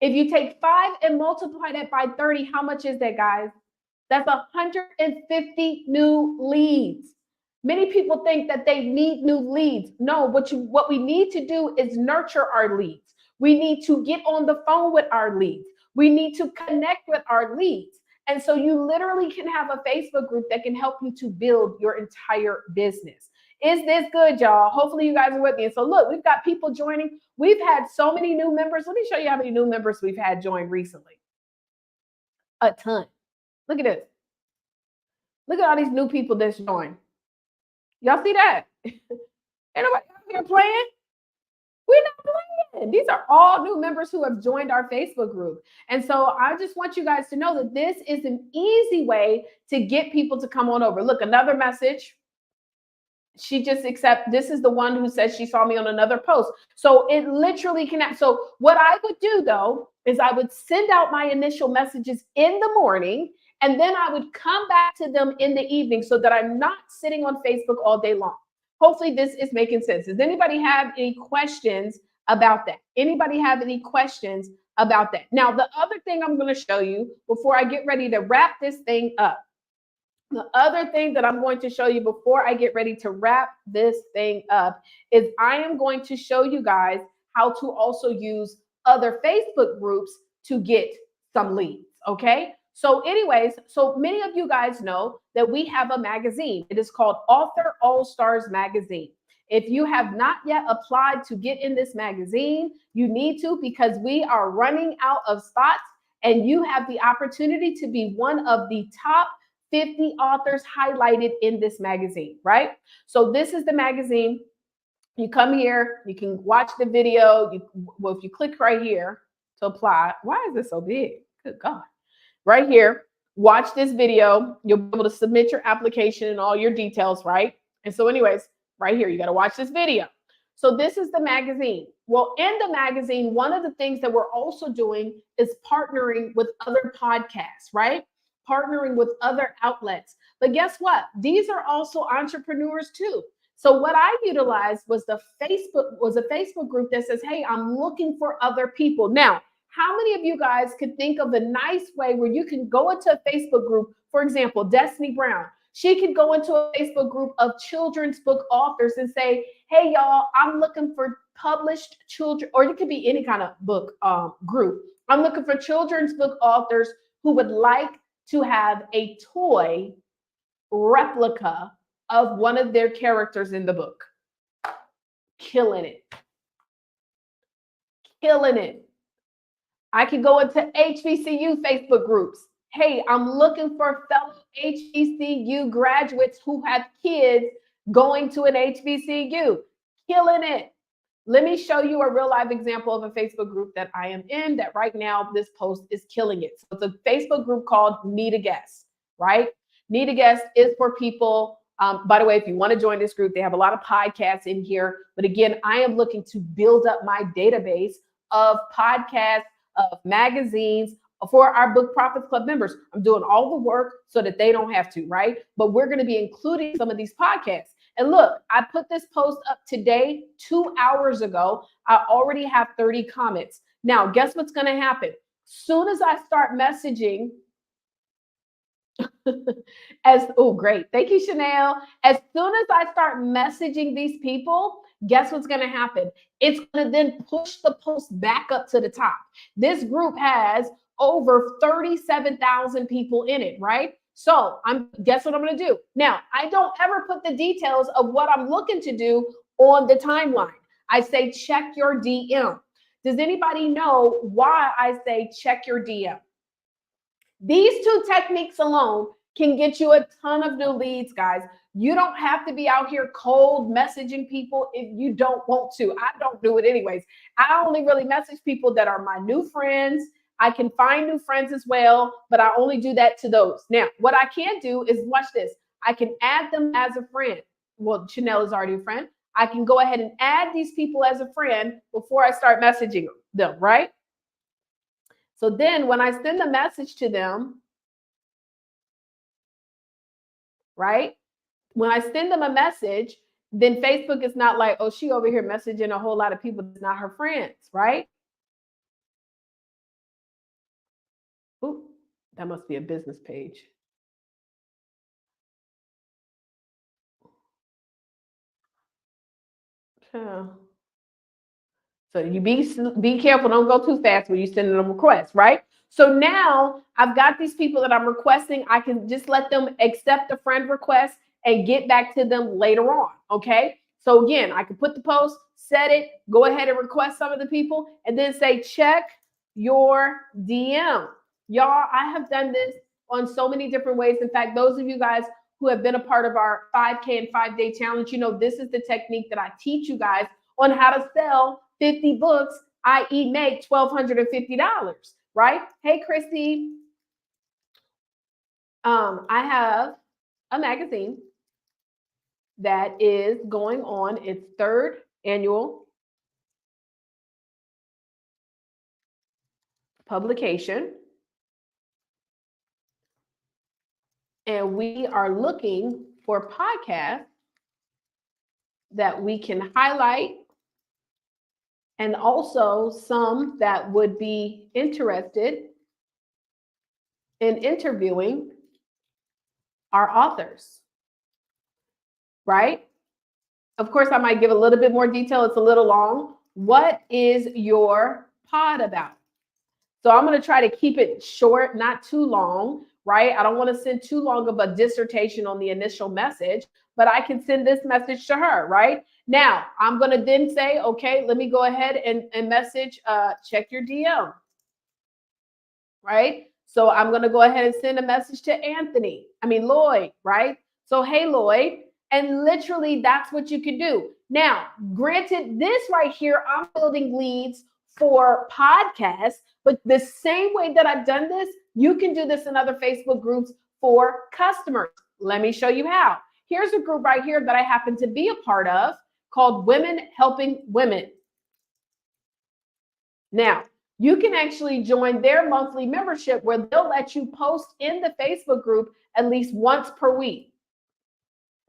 Speaker 1: If you take 5 and multiply that by 30, how much is that, guys? That's 150 new leads. Many people think that they need new leads. No, what we need to do is nurture our leads. We need to get on the phone with our leads. We need to connect with our leads. And so you literally can have a Facebook group that can help you to build your entire business. Is this good, y'all? Hopefully you guys are with me. And so look, we've got people joining. We've had so many new members. Let me show you how many new members we've had join recently. A ton. Look at this. Look at all these new people that's joined. Y'all see that? Ain't nobody out here playing. We're not playing. These are all new members who have joined our Facebook group. And so I just want you guys to know that this is an easy way to get people to come on over. Look, another message. She just this is the one who says she saw me on another post. So it literally can. So what I would do though, is I would send out my initial messages in the morning, and then I would come back to them in the evening so that I'm not sitting on Facebook all day long. Hopefully this is making sense. Does anybody have any questions about that? Anybody have any questions about that? Now, the other thing I'm going to show you before I get ready to wrap this thing up, the other thing that I'm going to show you before I get ready to wrap this thing up is I am going to show you guys how to also use other Facebook groups to get some leads, okay? So anyways, so many of you guys know that we have a magazine. It is called Author All Stars Magazine. If you have not yet applied to get in this magazine, you need to, because we are running out of spots and you have the opportunity to be one of the top 50 authors highlighted in this magazine, right? So this is the magazine. You come here, you can watch the video. Well, if you click right here to apply, why is this so big? Good God. Right here, watch this video. You'll be able to submit your application and all your details, right? And so anyways, right here, you got to watch this video. So this is the magazine. Well, in the magazine, one of the things that we're also doing is partnering with other podcasts, right? Partnering with other outlets. But guess what? These are also entrepreneurs too. So what I utilized was a Facebook group that says, hey, I'm looking for other people. Now, how many of you guys could think of a nice way where you can go into a Facebook group? For example, Destiny Brown. She could go into a Facebook group of children's book authors and say, hey, y'all, I'm looking for published children, or it could be any kind of book group. I'm looking for children's book authors who would like to have a toy replica of one of their characters in the book. Killing it. Killing it. I could go into HBCU Facebook groups. Hey, I'm looking for fellow HBCU graduates who have kids going to an HBCU. Killing it. Let me show you a real life example of a Facebook group that I am in that right now this post is killing it. So it's a Facebook group called Need a Guest, right? Need a Guest is for people. By the way, if you want to join this group, they have a lot of podcasts in here. But again, I am looking to build up my database of podcasts, of magazines for our Book Profits Club members. I'm doing all the work so that they don't have to, right? But we're going to be including some of these podcasts. And look, I put this post up today, 2 hours ago. I already have 30 comments. Now, guess what's going to happen? Soon as I start messaging, great. Thank you, Chanel. As soon as I start messaging these people, guess what's going to happen? It's going to then push the post back up to the top. This group has over 37,000 people in it, right? So guess what I'm going to do? Now, I don't ever put the details of what I'm looking to do on the timeline. I say, check your DM. Does anybody know why I say check your DM? These 2 techniques alone can get you a ton of new leads, guys. You don't have to be out here cold messaging people if you don't want to. I don't do it anyways. I only really message people that are my new friends. I can find new friends as well, but I only do that to those. Now, what I can do is watch this. I can add them as a friend. Well, Chanel is already a friend. I can go ahead and add these people as a friend before I start messaging them, right? So then when I send a message to them, right? When I send them a message, then Facebook is not like, oh, she over here messaging a whole lot of people that's not her friends, right? Ooh, that must be a business page. Yeah. So you be careful. Don't go too fast when you send them requests, right? So now I've got these people that I'm requesting. I can just let them accept the friend request and get back to them later on. Okay. So again, I can put the post, set it, go ahead and request some of the people, and then say check your DM. Y'all, I have done this on so many different ways. In fact, those of you guys who have been a part of our 5K and 5-day challenge, you know this is the technique that I teach you guys on how to sell 50 books, i.e. make $1,250, right? Hey, Christy, I have a magazine that is going on its 3rd annual publication. And we are looking for podcasts that we can highlight, and also some that would be interested in interviewing our authors, right? Of course, I might give a little bit more detail. It's a little long. What is your pod about? So I'm going to try to keep it short, not too long, right? I don't want to send too long of a dissertation on the initial message, but I can send this message to her, right? Now, I'm going to then say, okay, let me go ahead and message, check your DM, right? So I'm going to go ahead and send a message to Lloyd, right? So, hey, Lloyd. And literally, that's what you can do. Now, granted, this right here, I'm building leads for podcasts, but the same way that I've done this, you can do this in other Facebook groups for customers. Let me show you how. Here's a group right here that I happen to be a part of called Women Helping Women. Now, you can actually join their monthly membership where they'll let you post in the Facebook group at least once per week,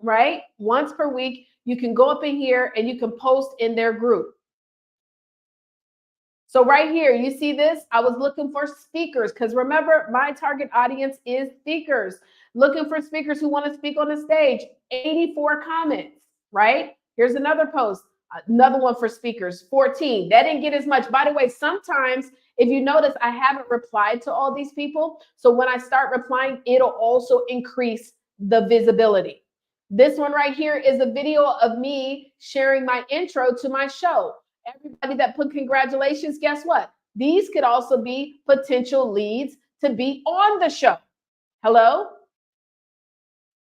Speaker 1: right? Once per week, you can go up in here and you can post in their group. So right here, you see this? I was looking for speakers because remember, my target audience is speakers. Looking for speakers who want to speak on the stage. 84 comments, right? Here's another post. Another one for speakers, 14. That didn't get as much. By the way, sometimes if you notice, I haven't replied to all these people. So when I start replying, it'll also increase the visibility. This one right here is a video of me sharing my intro to my show. Everybody that put congratulations, guess what? These could also be potential leads to be on the show. Hello?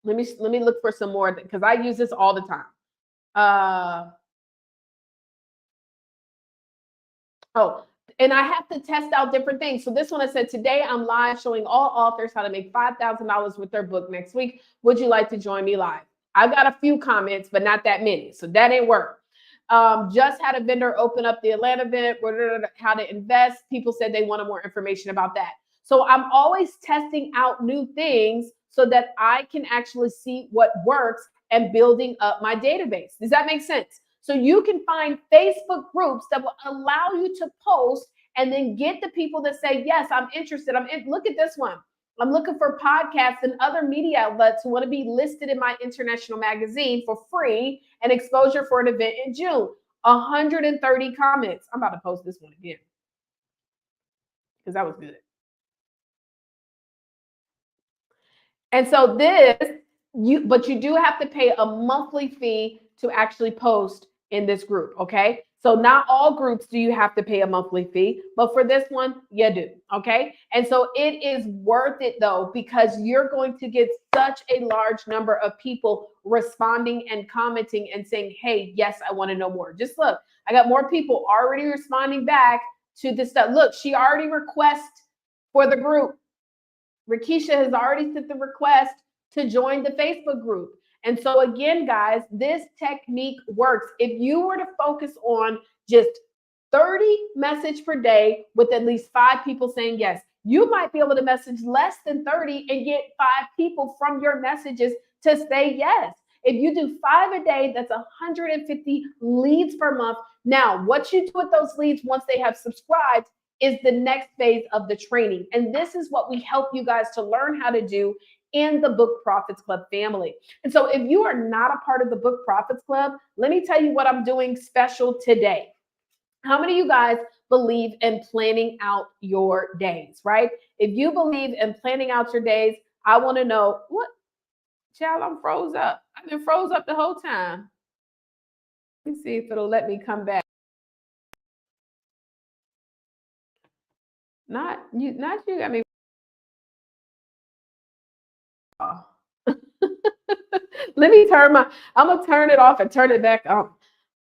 Speaker 1: Let me look for some more because I use this all the time. And I have to test out different things. So this one I said, today I'm live showing all authors how to make $5,000 with their book next week. Would you like to join me live? I've got a few comments, but not that many. So that ain't work. Just had a vendor open up the Atlanta event, how to invest. People said they wanted more information about that. So I'm always testing out new things so that I can actually see what works and building up my database. Does that make sense? So you can find Facebook groups that will allow you to post and then get the people that say, yes, I'm interested. Look at this one. I'm looking for podcasts and other media outlets who want to be listed in my international magazine for free and exposure for an event in June. 130 comments. I'm about to post this one again because that was good. And so but you do have to pay a monthly fee to actually post in this group, okay? So not all groups do you have to pay a monthly fee, but for this one, you do, okay? And so it is worth it though, because you're going to get such a large number of people responding and commenting and saying, hey, yes, I want to know more. Just look, I got more people already responding back to this stuff. Look, she already requested for the group. Rakisha has already sent the request to join the Facebook group. And so again, guys, this technique works. If you were to focus on just 30 messages per day with at least 5 people saying yes, you might be able to message less than 30 and get 5 people from your messages to say yes. If you do 5 a day, that's 150 leads per month. Now, what you do with those leads once they have subscribed is the next phase of the training. And this is what we help you guys to learn how to do in the Book Profits Club family. And so if you are not a part of the Book Profits Club, let me tell you what I'm doing special today. How many of you guys believe in planning out your days, right? If you believe in planning out your days, I want to know what, child, I'm froze up. I've been froze up the whole time. Let me see if it'll let me come back. Not you got me. Let me I'm gonna turn it off and turn it back on.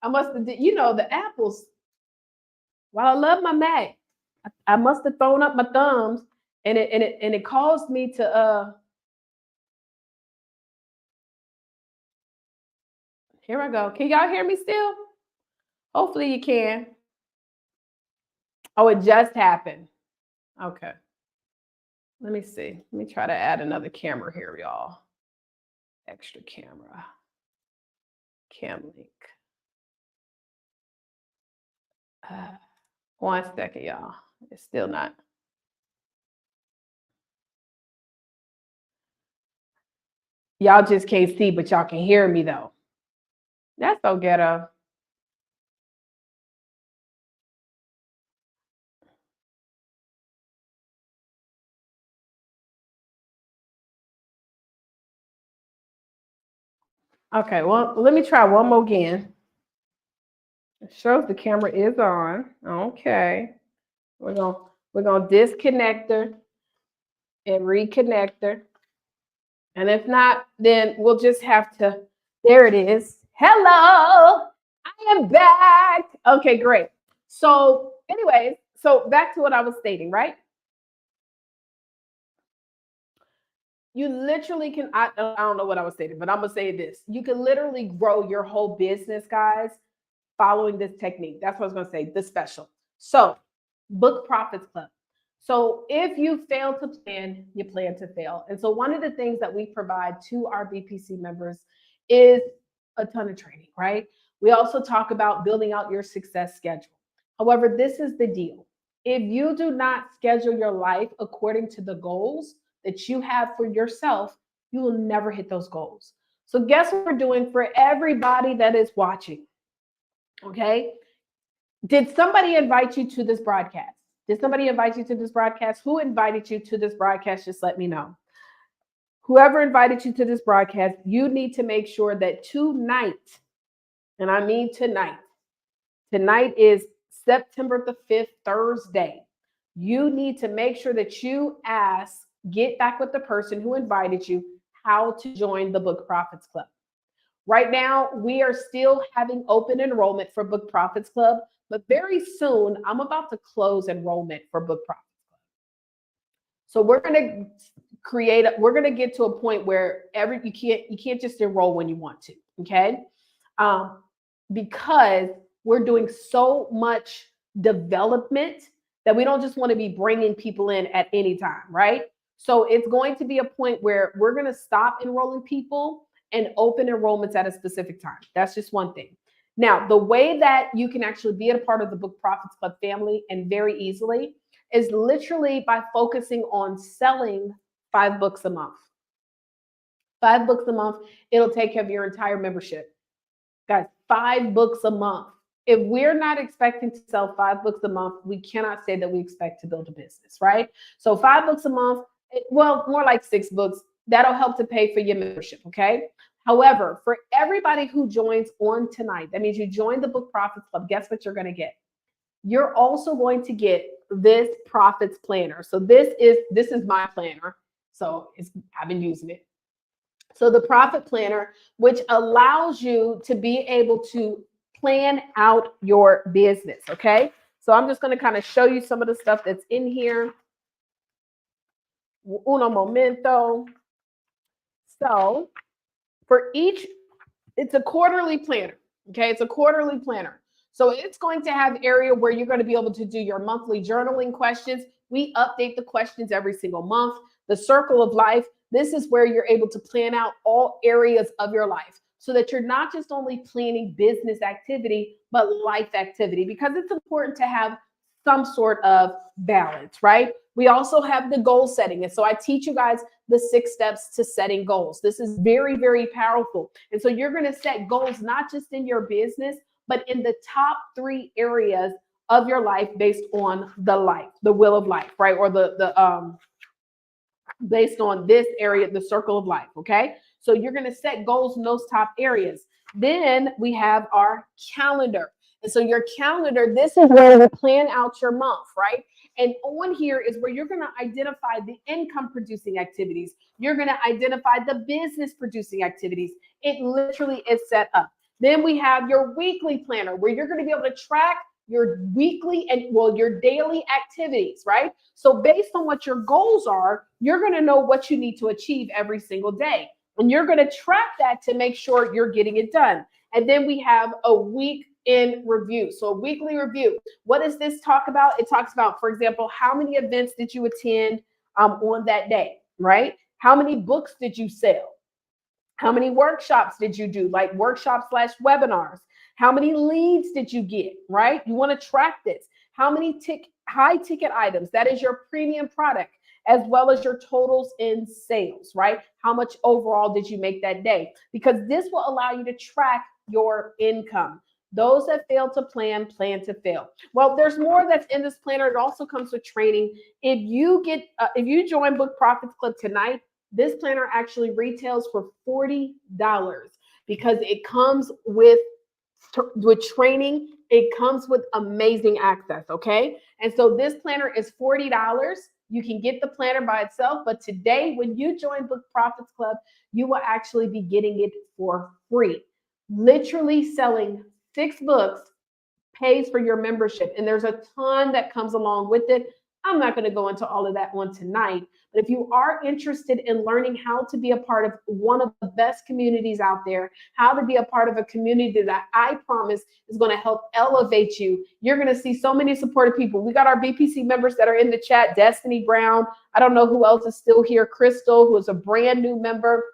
Speaker 1: I must have, the apples. While I love my Mac, I must have thrown up my thumbs, and it caused me to Here I go. Can y'all hear me still? Hopefully you can. Oh, it just happened. Okay. Let me see. Let me try to add another camera here, y'all. Extra camera. Cam link. 1 second, y'all. It's still not. Y'all just can't see, but y'all can hear me though. That's so ghetto. Okay, well, let me try one more again. It shows the camera is on. Okay. We're gonna disconnect her and reconnect her. And if not, then we'll just have to, there it is. Hello, I am back. Okay, great. So anyways, so back to what I was stating, right? You literally can, I don't know what I was stating, but I'm gonna say this. You can literally grow your whole business, guys, following this technique. That's what I was gonna say, the special. So Book Profits Club. So if you fail to plan, you plan to fail. And so one of the things that we provide to our BPC members is a ton of training, right? We also talk about building out your success schedule. However, this is the deal. If you do not schedule your life according to the goals that you have for yourself, you will never hit those goals. So guess what we're doing for everybody that is watching? Okay. Did somebody invite you to this broadcast? Did somebody invite you to this broadcast? Who invited you to this broadcast? Just let me know. Whoever invited you to this broadcast, you need to make sure that tonight, and I mean tonight is September the 5th, Thursday. You need to make sure that you get back with the person who invited you how to join the Book Profits Club. Right now, we are still having open enrollment for Book Profits Club, but very soon I'm about to close enrollment for Book Profits Club. So we're going to get to a point where you can't just enroll when you want to, okay? Because we're doing so much development that we don't just want to be bringing people in at any time, right? So it's going to be a point where we're going to stop enrolling people and open enrollments at a specific time. That's just one thing. Now, the way that you can actually be a part of the Book Profits Club family and very easily is literally by focusing on selling 5 books a month. 5 books a month, it'll take care of your entire membership. Guys, 5 books a month. If we're not expecting to sell 5 books a month, we cannot say that we expect to build a business, right? So 5 books a month, well, more like 6 books, that'll help to pay for your membership, okay? However, for everybody who joins on tonight, that means you join the Book Profits Club, guess what you're going to get? You're also going to get this Profits Planner. So this is my planner. So I've been using it. So the Profit Planner, which allows you to be able to plan out your business, okay? So I'm just going to kind of show you some of the stuff that's in here. Uno momento. So for each, it's a quarterly planner, okay? It's a quarterly planner. So it's going to have area where you're going to be able to do your monthly journaling questions. We update the questions every single month. The circle of life. This is where you're able to plan out all areas of your life so that you're not just only planning business activity, but life activity, because it's important to have some sort of balance, right? We also have the goal setting. And so I teach you guys the 6 steps to setting goals. This is very, very powerful. And so you're going to set goals not just in your business, but in the top 3 areas of your life based on the will of life, right? Or the based on this area, the circle of life. Okay. So you're going to set goals in those top areas. Then we have our calendar. And so your calendar, this is where you plan out your month, right? And on here is where you're going to identify the income producing activities. You're going to identify the business producing activities. It literally is set up. Then we have your weekly planner where you're going to be able to track your weekly and your daily activities, right? So based on what your goals are, you're going to know what you need to achieve every single day. And you're going to track that to make sure you're getting it done. And then we have a week in review. So a weekly review. What does this talk about? It talks about, for example, how many events did you attend on that day, right? How many books did you sell? How many workshops did you do, like workshops / webinars? How many leads did you get, right? You want to track this. How many high ticket items? That is your premium product, as well as your totals in sales, right? How much overall did you make that day? Because this will allow you to track your income. Those that fail to plan to fail. Well, there's more that's in this planner. It also comes with training. If you join Book Profits Club tonight, this planner actually retails for $40 because it comes with training. It comes with amazing access, okay? And so this planner is $40. You can get the planner by itself, but today when you join Book Profits Club, you will actually be getting it for free. Literally selling 6 books pays for your membership, and there's a ton that comes along with it. I'm not going to go into all of that one tonight, but if you are interested in learning how to be a part of one of the best communities out there, how to be a part of a community that I promise is going to help elevate you, you're going to see so many supportive people. We got our BPC members that are in the chat, Destiny Brown. I don't know who else is still here. Crystal, who is a brand new member.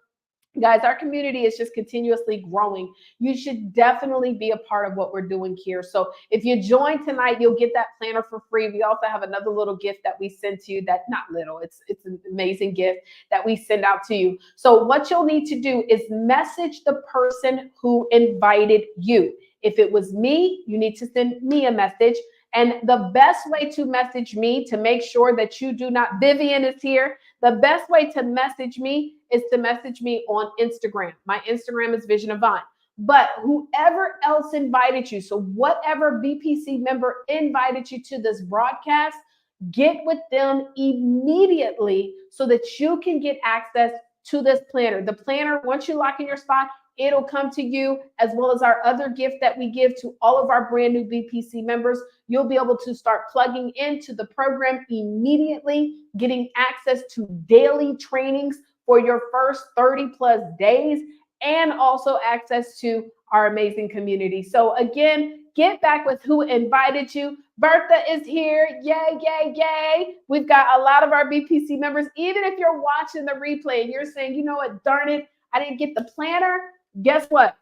Speaker 1: Guys, our community is just continuously growing. You should definitely be a part of what we're doing here. So if you join tonight, you'll get that planner for free. We also have another little gift that we send to you that not little, it's an amazing gift that we send out to you. So what you'll need to do is message the person who invited you. If it was me, you need to send me a message. And the best way to message me to make sure that you do not, Vivian is here. The best way to message me is to message me on Instagram. My Instagram is Vision Avant. But whoever else invited you, so whatever BPC member invited you to this broadcast, get with them immediately so that you can get access to this planner. The planner, once you lock in your spot, it'll come to you, as well as our other gift that we give to all of our brand new BPC members. You'll be able to start plugging into the program immediately, getting access to daily trainings for your first 30 plus days, and also access to our amazing community. So again, get back with who invited you. Bertha is here. Yay, yay, yay. We've got a lot of our BPC members. Even if you're watching the replay and you're saying, you know what, darn it, I didn't get the planner. Guess what?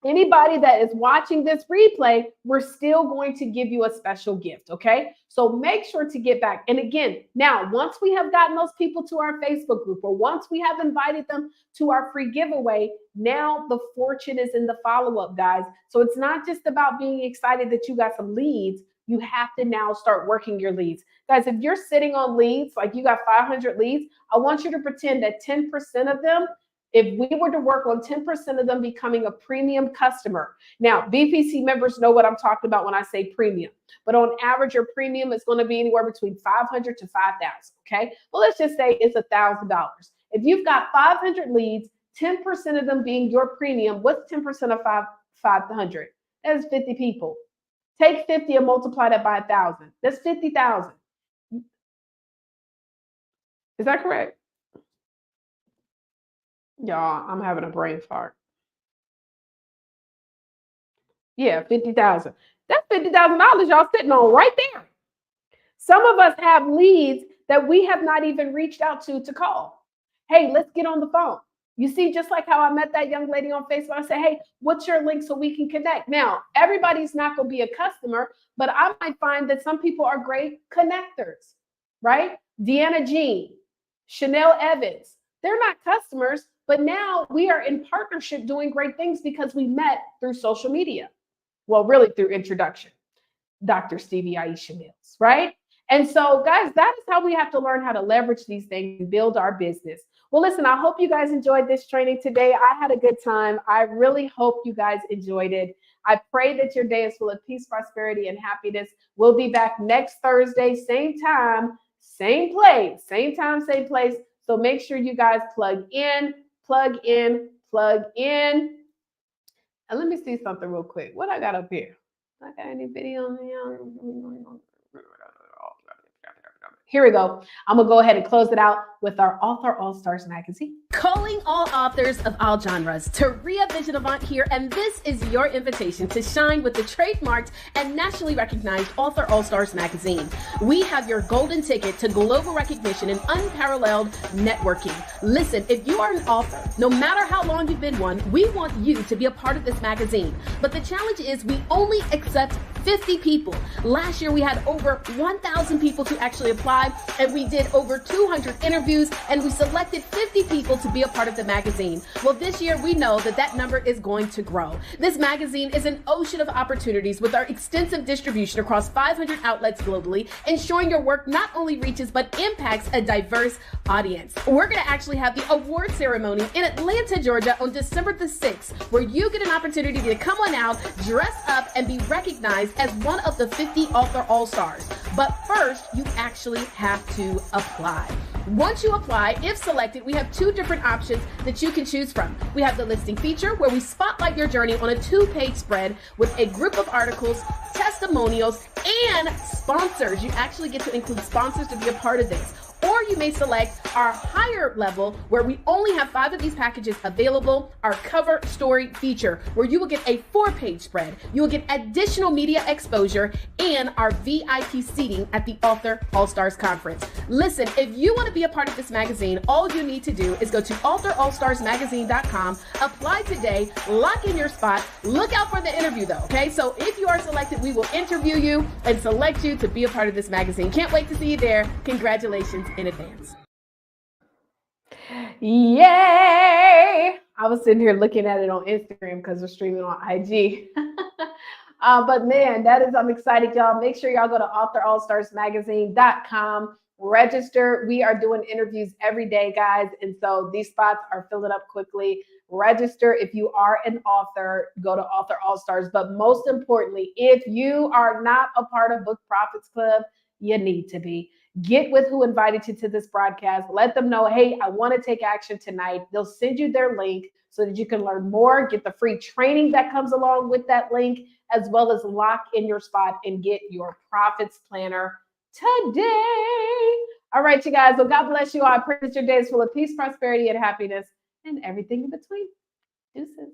Speaker 1: Anybody that is watching this replay, we're still going to give you a special gift, okay? So make sure to get back. And again, now, once we have gotten those people to our Facebook group, or once we have invited them to our free giveaway, now the fortune is in the follow-up, guys. So it's not just about being excited that you got some leads. You have to now start working your leads. Guys, if you're sitting on leads, like you got 500 leads, I want you to pretend that 10% of them, if we were to work on 10% of them becoming a premium customer. Now, BPC members know what I'm talking about when I say premium, but on average, your premium is going to be anywhere between $500 to $5,000, okay? Well, let's just say it's $1,000. If you've got 500 leads, 10% of them being your premium, what's 10% of 500? That is 50 people. Take 50 and multiply that by 1,000. That's 50,000. Is that correct? Y'all, I'm having a brain fart. Yeah, 50,000. That's $50,000 y'all sitting on right there. Some of us have leads that we have not even reached out to call. Hey, let's get on the phone. You see, just like how I met that young lady on Facebook, I said, hey, what's your link so we can connect? Now, everybody's not going to be a customer, but I might find that some people are great connectors, right? Deanna Jean, Chanel Evans, they're not customers, but now we are in partnership doing great things because we met through social media. Well, really through introduction. Dr. Stevie Aisha Mills, right? And so, guys, that is how we have to learn how to leverage these things and build our business. Well, listen, I hope you guys enjoyed this training today. I had a good time. I really hope you guys enjoyed it. I pray that your day is full of peace, prosperity, and happiness. We'll be back next Thursday, same time, same place, same time, same place. So make sure you guys plug in, plug in, plug in. And let me see something real quick. What I got up here? I got any video on the Here we go. I'm going to go ahead and close it out with our Author All-Stars magazine.
Speaker 3: Calling all authors of all genres to Ria Vision Avant here, and this is your invitation to shine with the trademarked and nationally recognized Author All-Stars magazine. We have your golden ticket to global recognition and unparalleled networking. Listen, if you are an author, no matter how long you've been one, we want you to be a part of this magazine. But the challenge is we only accept 50 people. Last year we had over 1,000 people to actually apply, and we did over 200 interviews, and we selected 50 people to be a part of the magazine. Well, this year we know that that number is going to grow. This magazine is an ocean of opportunities with our extensive distribution across 500 outlets globally, ensuring your work not only reaches but impacts a diverse audience. We're going to actually have the award ceremony in Atlanta, Georgia on December the 6th, where you get an opportunity to come on out, dress up, and be recognized as one of the 50 Author All-Stars. But first, you actually have to apply. Once you apply, if selected, we have two different options that you can choose from. We have the listing feature, where we spotlight your journey on a 2-page spread with a group of articles, testimonials, and sponsors. You actually get to include sponsors to be a part of this. Or you may select our higher level, where we only have 5 of these packages available, our cover story feature, where you will get a 4-page spread. You will get additional media exposure and our VIP seating at the Author All-Stars Conference. Listen, if you want to be a part of this magazine, all you need to do is go to authorallstarsmagazine.com, apply today, lock in your spot, look out for the interview though, okay? So if you are selected, we will interview you and select you to be a part of this magazine. Can't wait to see you there. Congratulations in advance.
Speaker 1: Yay! I was sitting here looking at it on Instagram because we're streaming on IG. But man, I'm excited, y'all. Make sure y'all go to authorallstarsmagazine.com, register. We are doing interviews every day, guys. And so these spots are filling up quickly. Register if you are an author, go to Author All-Stars. But most importantly, if you are not a part of Book Profits Club, you need to be. Get with who invited you to this broadcast. Let them know, hey, I want to take action tonight. They'll send you their link so that you can learn more, get the free training that comes along with that link, as well as lock in your spot and get your profits planner today. All right, you guys. Well, God bless you all. I pray that your day is full of peace, prosperity, and happiness, and everything in between. Deuces.